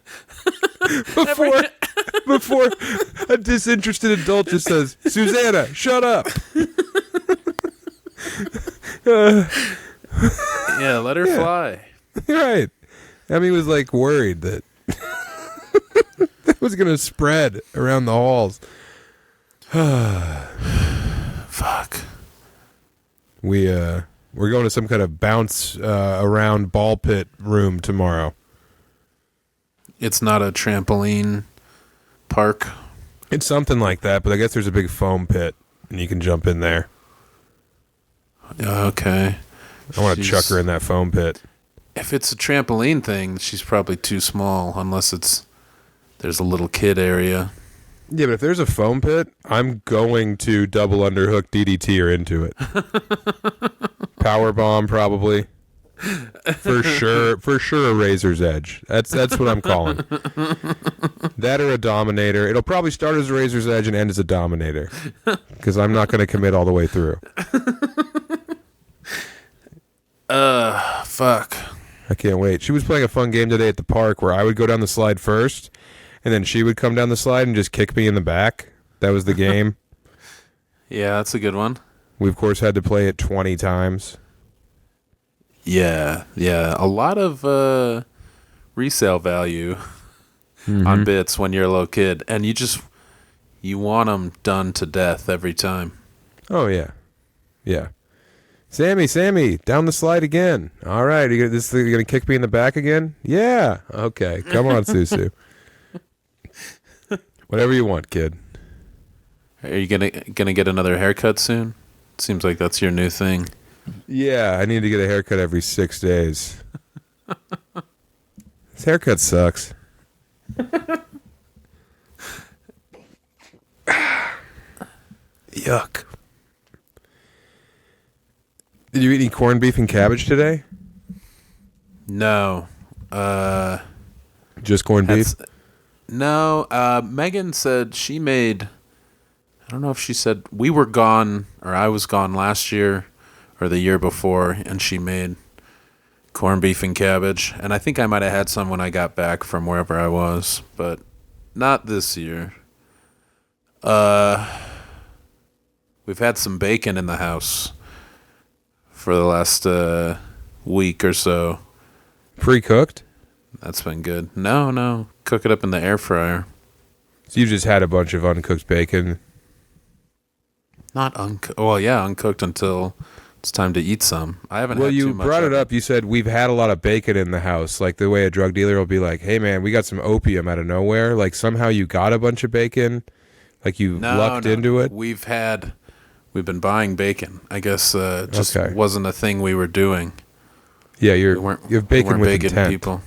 Before a disinterested adult just says, Susanna, shut up. Yeah, let her fly. Right. Emmy was like worried that that was going to spread around the halls. Fuck. We're going to some kind of bounce around ball pit room tomorrow. It's not a trampoline park. It's something like that, but I guess there's a big foam pit and you can jump in there. Okay. I want to chuck her in that foam pit. If it's a trampoline thing, she's probably too small unless there's a little kid area. Yeah, but if there's a foam pit, I'm going to double underhook DDT her into it. Power bomb, probably. For sure a razor's edge. That's what I'm calling. That or a dominator. It'll probably start as a razor's edge and end as a dominator. Because I'm not going to commit all the way through. Fuck. I can't wait. She was playing a fun game today at the park where I would go down the slide first, and then she would come down the slide and just kick me in the back. That was the game. Yeah, that's a good one. We, of course, had to play it 20 times. Yeah. A lot of resale value on bits when you're a little kid, and you want them done to death every time. Oh, yeah. Yeah. Sammy, down the slide again. All right, you're going to kick me in the back again? Yeah. Okay, come on, Susu. Whatever you want, kid. Are you gonna get another haircut soon? Seems like that's your new thing. Yeah, I need to get a haircut every 6 days. This haircut sucks. Yuck. Did you eat any corned beef and cabbage today? No. Just corned beef? No. Megan said she made... I don't know if she said... We were gone, or I was gone last year, or the year before, and she made corned beef and cabbage. And I think I might have had some when I got back from wherever I was, but not this year. We've had some bacon in the house for the last week or so. Pre-cooked? That's been good. No. Cook it up in the air fryer. So you just had a bunch of uncooked bacon? Not uncooked. Well, yeah, uncooked until it's time to eat some. I haven't had too much. Well, you brought it up. You said, we've had a lot of bacon in the house. Like the way a drug dealer will be like, hey, man, we got some opium out of nowhere. Like somehow you got a bunch of bacon. Like you lucked into it. We've been buying bacon. I guess just wasn't a thing we were doing. Yeah, you have bacon with intent. People.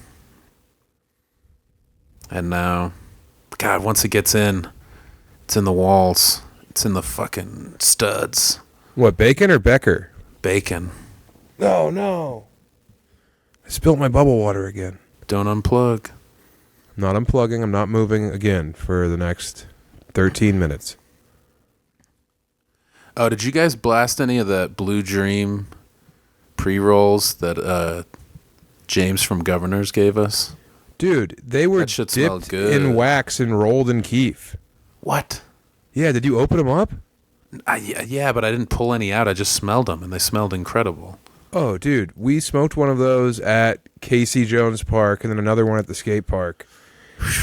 And now, God, once it gets in, it's in the walls. It's in the fucking studs. What, bacon or Becker? Bacon. Oh, no. I spilled my bubble water again. Don't unplug. I'm not unplugging. I'm not moving again for the next 13 minutes. Oh, did you guys blast any of the Blue Dream pre-rolls that James from Governors gave us? Dude, they were dipped in wax and rolled in keef. What? Yeah, did you open them up? Yeah, but I didn't pull any out. I just smelled them, and they smelled incredible. Oh, dude, we smoked one of those at Casey Jones Park and then another one at the skate park.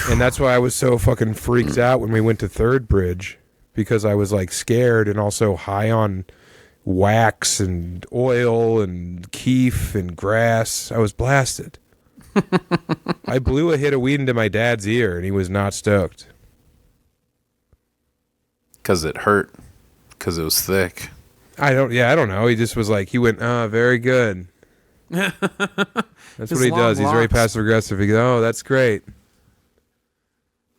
And that's why I was so fucking freaked out when we went to Third Bridge, because I was like scared and also high on wax and oil and keef and grass. I was blasted. I blew a hit of weed into my dad's ear and he was not stoked. Because it hurt. Because it was thick. I don't know. He just was like, he went, very good. That's what he does. He's very passive aggressive. He goes, oh, that's great.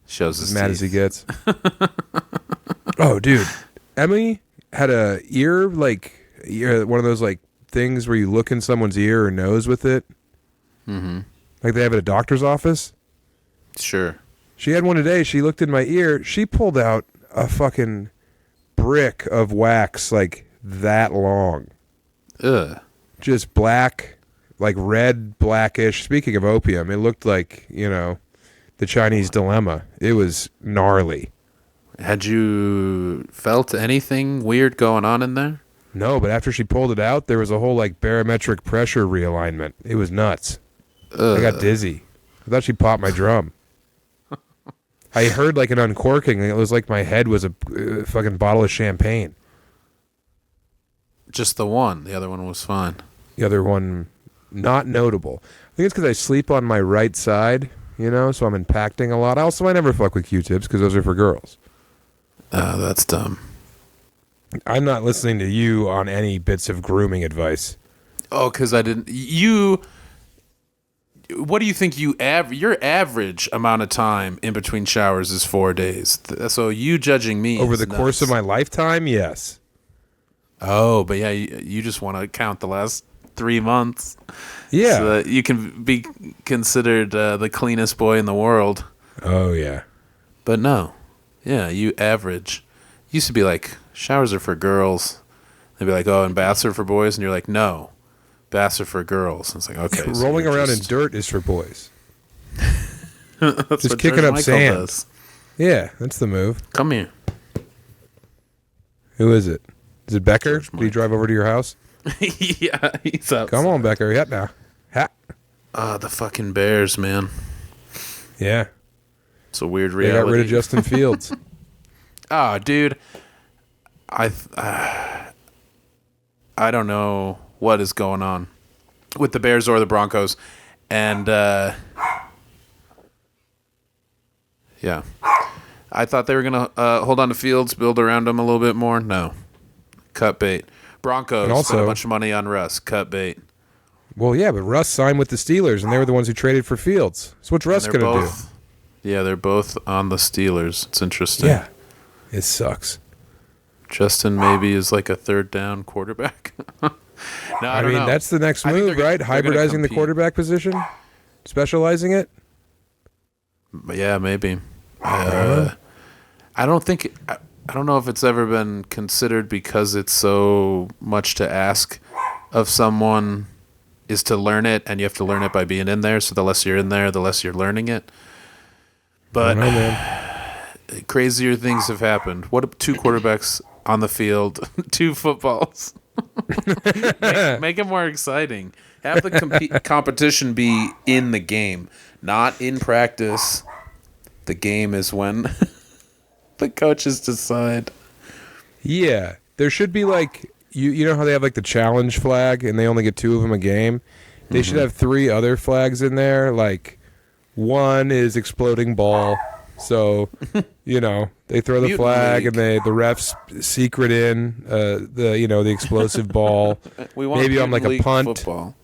Shows his as mad teeth. as he gets. Oh, dude. Emily had a ear, one of those like things where you look in someone's ear or nose with it. Mm-hmm. Like they have at a doctor's office. Sure. She had one today. She looked in my ear. She pulled out a fucking brick of wax like that long. Ugh. Just black, like red, blackish. Speaking of opium, it looked like, the Chinese dilemma. It was gnarly. Had you felt anything weird going on in there? No, but after she pulled it out, there was a whole like barometric pressure realignment. It was nuts. I got dizzy. I thought she popped my drum. I heard like an uncorking. It was like my head was a fucking bottle of champagne. Just the one. The other one was fine. The other one, not notable. I think it's because I sleep on my right side, so I'm impacting a lot. Also, I never fuck with Q-tips because those are for girls. That's dumb. I'm not listening to you on any bits of grooming advice. Oh, because I didn't. What do you think your average amount of time in between showers is 4 days? So you judging me Over is the course of my lifetime, yes. Oh, but yeah, you just want to count the last 3 months. Yeah. So that you can be considered the cleanest boy in the world. Oh, yeah. But no. Yeah, you average. Used to be like, showers are for girls. They'd be like, oh, and baths are for boys? And you're like, no, baths are for girls. And it's like, okay. So rolling around in dirt is for boys. That's just what kicking George up Michael sand. does. Yeah, that's the move. Come here. Who is it? Is it Becker? George Did he drive over to your house? Yeah, he's up. Come on, Becker. Yeah, now. Ha. The fucking Bears, man. Yeah. It's a weird They reality. got rid of Justin Fields. Dude. I don't know what is going on with the Bears or the Broncos. And, yeah. I thought they were going to hold on to Fields, build around him a little bit more. No. Cut bait. Broncos And also, spent a bunch of money on Russ. Cut bait. Well, yeah, but Russ signed with the Steelers, and they were the ones who traded for Fields. So what's Russ going to do? Yeah, they're both on the Steelers. It's interesting. Yeah. It sucks. Justin maybe is like a third down quarterback. No, I don't know. That's the next I think move, they're right? gonna Hybridizing the compete. quarterback position? Specializing it? But yeah, maybe. I don't know if it's ever been considered because it's so much to ask of someone is to learn it, and you have to learn it by being in there. So the less you're in there, the less you're learning it. But I don't know, man. Crazier things have happened. What if 2 quarterbacks on the field, 2 footballs? make it more exciting. Have the competition be in the game, not in practice. The game is when the coaches decide. Yeah. There should be like, you know how they have like the challenge flag and they only get 2 of them a game? They should have 3 other flags in there. Like, one is exploding ball. So, they throw the Mutiny flag League. and the refs secret in the explosive ball. We want Maybe on like Mutiny a League punt. football.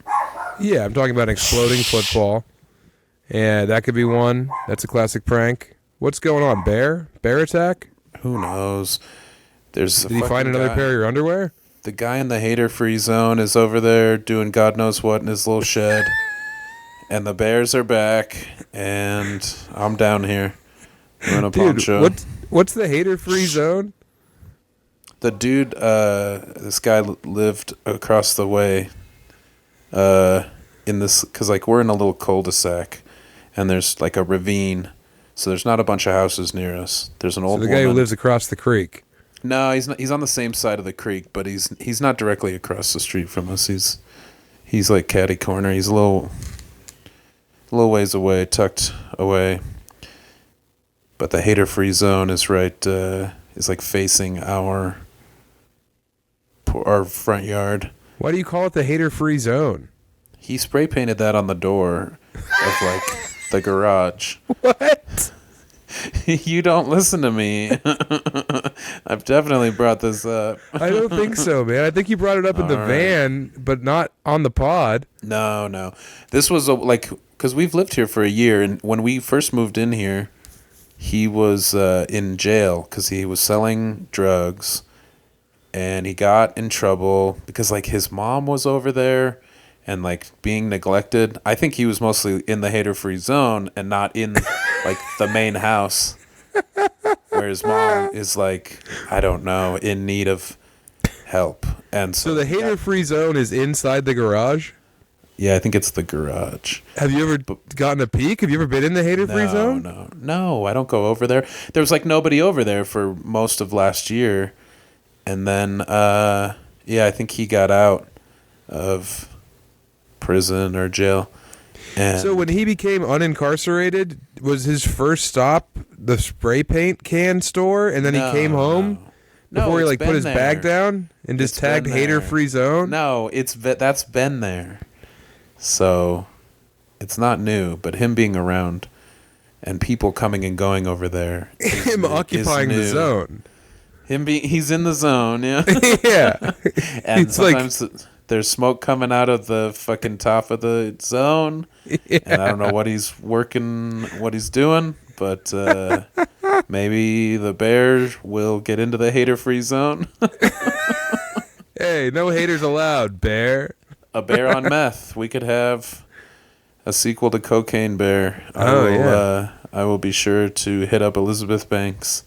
Yeah, I'm talking about an exploding football. And that could be one. That's a classic prank. What's going on? Bear attack? Who knows? There's a Did he find fucking another guy. pair of your underwear? The guy in the hater-free zone is over there doing God knows what in his little shed. And the Bears are back, and I'm down here doing a poncho. What's the hater-free zone? The dude, this guy lived across the way in this, because like we're in a little cul-de-sac, and there's like a ravine, so there's not a bunch of houses near us. There's an old The guy who woman. lives across the creek. No, he's not. He's on the same side of the creek, but he's not directly across the street from us. He's like catty corner. He's a little ways away, tucked away. But the hater-free zone is right. Is like facing our front yard. Why do you call it the hater-free zone? He spray painted that on the door of like the garage. What? You don't listen to me. I've definitely brought this up. I don't think so, man. I think you brought it up in the All right. van, but not on the pod. No. This was because we've lived here for a year, and when we first moved in here, he was in jail because he was selling drugs, and he got in trouble because like his mom was over there and like being neglected. I think he was mostly in the hater-free zone and not in like the main house where his mom is like, I don't know, in need of help. And So the hater-free zone is inside the garage? Yeah, I think it's the garage. Have you ever gotten a peek? Have you ever been in the hater-free zone? No, I don't go over there. There was like nobody over there for most of last year. And then, I think he got out of prison or jail. And So when he became unincarcerated, was his first stop the spray paint can store, and then he came home before he put his bag down and just tagged hater-free zone? No, that's been there. So it's not new, but him being around and people coming and going over there. Him occupying the zone. He's in the zone, yeah. Yeah. And It's sometimes there's smoke coming out of the fucking top of the zone. Yeah. And I don't know what he's doing, but maybe the bear will get into the hater-free zone. Hey, no haters allowed, bear. A bear on meth. We could have a sequel to Cocaine Bear. I will be sure to hit up Elizabeth Banks.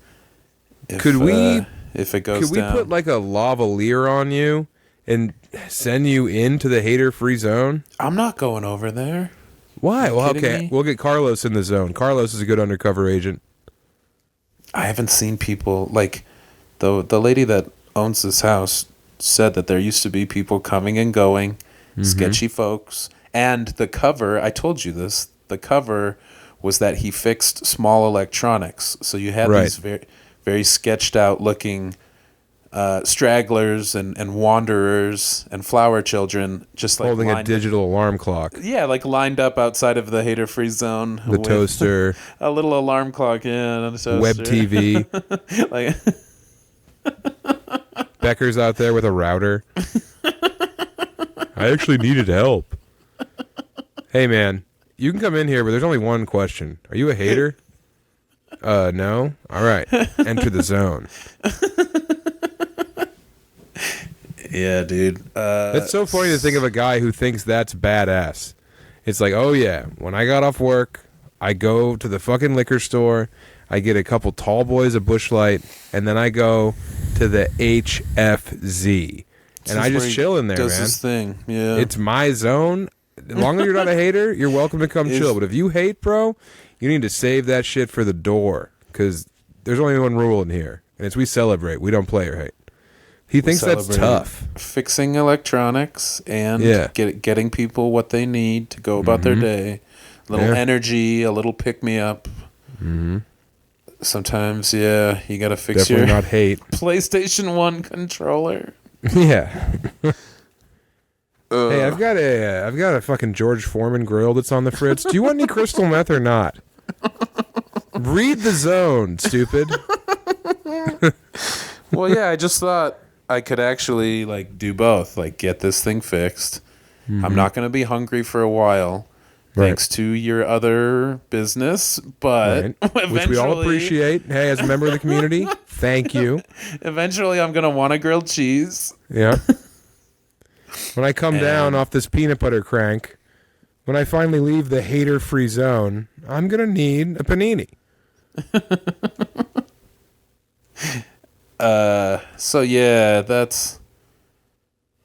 If it goes down. Could we put like a lavalier on you and send you into the hater-free zone? I'm not going over there. Why? Well, kidding me? We'll get Carlos in the zone. Carlos is a good undercover agent. I haven't seen people like the lady that owns this house said that there used to be people coming and going, sketchy folks, and the cover. I told you this. The cover was that he fixed small electronics. So you had these very, very sketched out looking stragglers and wanderers and flower children just like holding a digital alarm clock. Yeah, like lined up outside of the hater-free zone. The toaster. A little alarm clock, yeah, and a toaster. Web TV. Like Becker's out there with a router. I actually needed help. Hey, man, you can come in here, but there's only one question. Are you a hater? No? All right. Enter the zone. Yeah, dude. It's so funny to think of a guy who thinks that's badass. It's like, oh, yeah, when I got off work, I go to the fucking liquor store, I get a couple tall boys a Busch Light, and then I go to the HFZ. And I just chill in there, does man. His thing. Yeah. It's my zone. As long as you're not a hater, you're welcome to come chill. But if you hate, bro, you need to save that shit for the door. Because there's only one rule in here. And it's we celebrate. We don't play or hate. He thinks that's tough. Fixing electronics and getting people what they need to go about their day. A little energy, a little pick-me-up. Mm-hmm. Sometimes, you got to fix Definitely your not hate. PlayStation 1 controller. Yeah. Hey, I've got a fucking George Foreman grill that's on the fritz. Do you want any crystal meth or not? Read the zone, stupid. Well, yeah, I just thought I could actually do both. Get this thing fixed. Mm-hmm. I'm not going to be hungry for a while. Thanks to your other business, but eventually, which we all appreciate. Hey, as a member of the community, thank you. Eventually, I'm gonna want a grilled cheese. Yeah. When I come down off this peanut butter crank, when I finally leave the hater-free zone, I'm gonna need a panini. So yeah,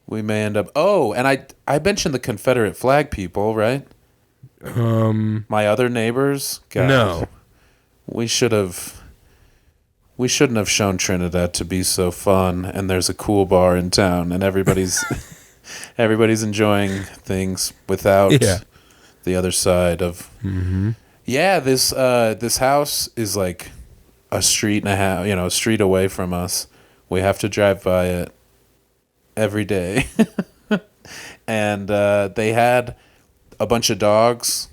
we may end up. Oh, and I mentioned the Confederate flag people, right? My other neighbors? God, no. We shouldn't have shown Trinidad to be so fun, and there's a cool bar in town, and everybody's enjoying things without the other side of. Mm-hmm. Yeah, this house is like a street and a half, a street away from us. We have to drive by it every day, and they had a bunch of dogs,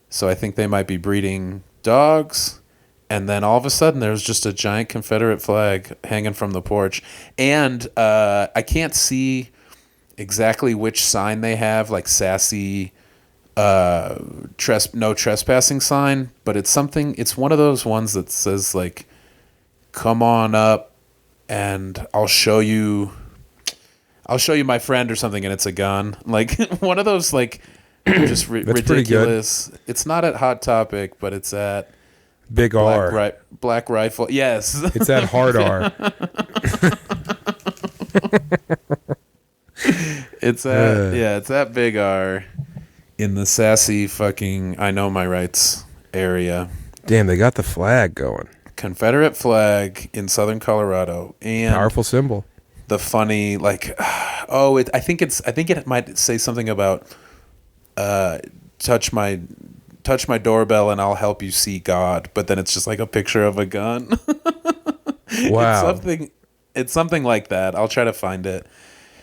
so I think they might be breeding dogs. And then all of a sudden, there was just a giant Confederate flag hanging from the porch. And I can't see exactly which sign they have, like sassy no trespassing sign. But it's one of those ones that says, come on up and I'll show you my friend or something. And it's a gun. One of those, just ridiculous. It's not at Hot Topic, but it's at Big R. Black Rifle. Yes. It's at Hard R. It's at Big R in the sassy fucking I know my rights area. Damn, they got the flag going. Confederate flag in southern Colorado, and Powerful symbol. the funny I think it might say something about touch my doorbell and I'll help you see God, but then it's just like a picture of a gun. Wow. It's something like that. I'll try to find it.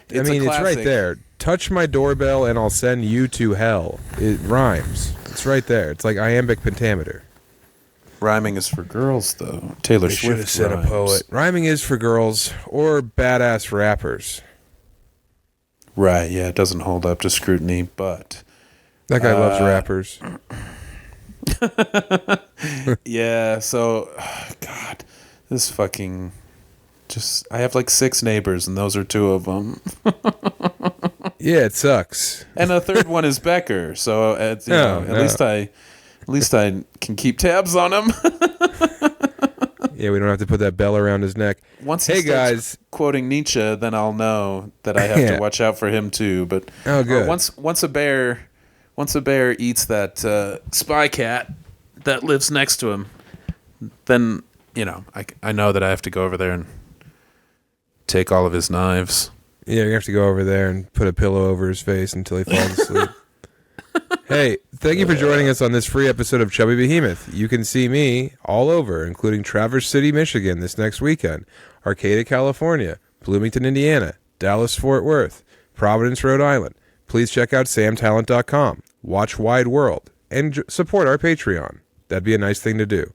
It's right there. Touch my doorbell and I'll send you to hell. It rhymes. It's right there. It's like iambic pentameter. Rhyming is for girls, though. Taylor Should have Swift said rhymes. a poet. Rhyming is for girls or badass rappers. Right, yeah, it doesn't hold up to scrutiny, but... That guy loves rappers. Yeah, so... God, this fucking... I have like 6 neighbors, and those are 2 of them. Yeah, it sucks. And a third one is Becker, so at least I can keep tabs on him. Yeah, we don't have to put that bell around his neck. Once he starts quoting Nietzsche, then I'll know that I have to watch out for him too. But good. Once a bear eats that spy cat that lives next to him, then I know that I have to go over there and take all of his knives. Yeah, you have to go over there and put a pillow over his face until he falls asleep. Hey, thank you for joining us on this free episode of Chubby Behemoth. You can see me all over, including Traverse City, Michigan this next weekend, Arcata, California, Bloomington, Indiana, Dallas, Fort Worth, Providence, Rhode Island. Please check out samtalent.com, watch Wide World, and support our Patreon. That'd be a nice thing to do.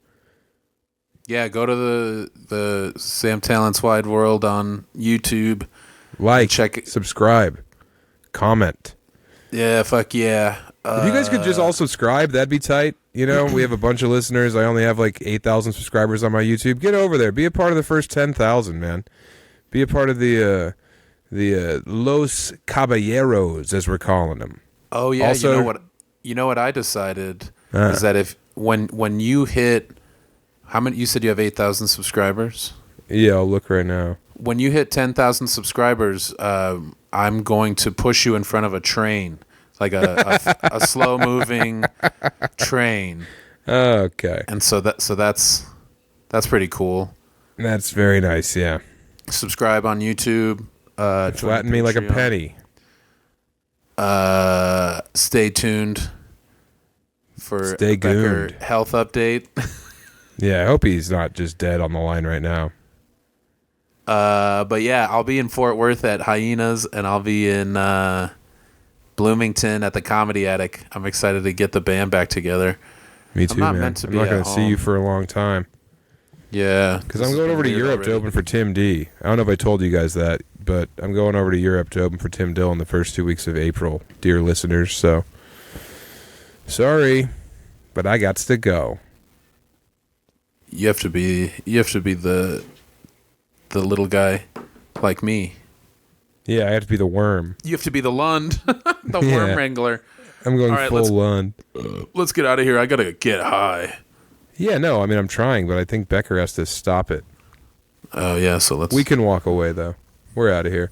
Yeah, go to the Sam Talent's Wide World on YouTube. Like, subscribe, comment. Yeah, fuck yeah. If you guys could just all subscribe, that'd be tight. We have a bunch of listeners. I only have like 8,000 subscribers on my YouTube. Get over there. Be a part of the first 10,000, man. Be a part of the Los Caballeros, as we're calling them. Oh yeah. Also, you know what I decided is that if when you hit how many? You said you have 8,000 subscribers. Yeah, I'll look right now. When you hit 10,000 subscribers, I'm going to push you in front of a train. Like a slow moving train. Okay. And so that's pretty cool. That's very nice, yeah. Subscribe on YouTube. Flatten me like a penny. Stay tuned for Stay Becker gooned. health update. Yeah, I hope he's not just dead on the line right now. But yeah, I'll be in Fort Worth at Hyenas, and I'll be in Bloomington at the Comedy Attic. I'm excited to get the band back together. Me too, man. I'm not going to see you home. for a long time. Yeah. Because I'm going over to Europe to open for Tim D. I don't know if I told you guys that, but I'm going over to Europe to open for Tim Dillon the first 2 weeks of April, dear listeners. So, sorry, but I got to go. You have to be the little guy like me. Yeah, I have to be the worm. You have to be the Lund, the worm wrangler. I'm going full Lund. Let's get out of here. I gotta get high. Yeah, no, I mean I'm trying, but I think Becker has to stop it. Oh yeah, so We can walk away though. We're out of here.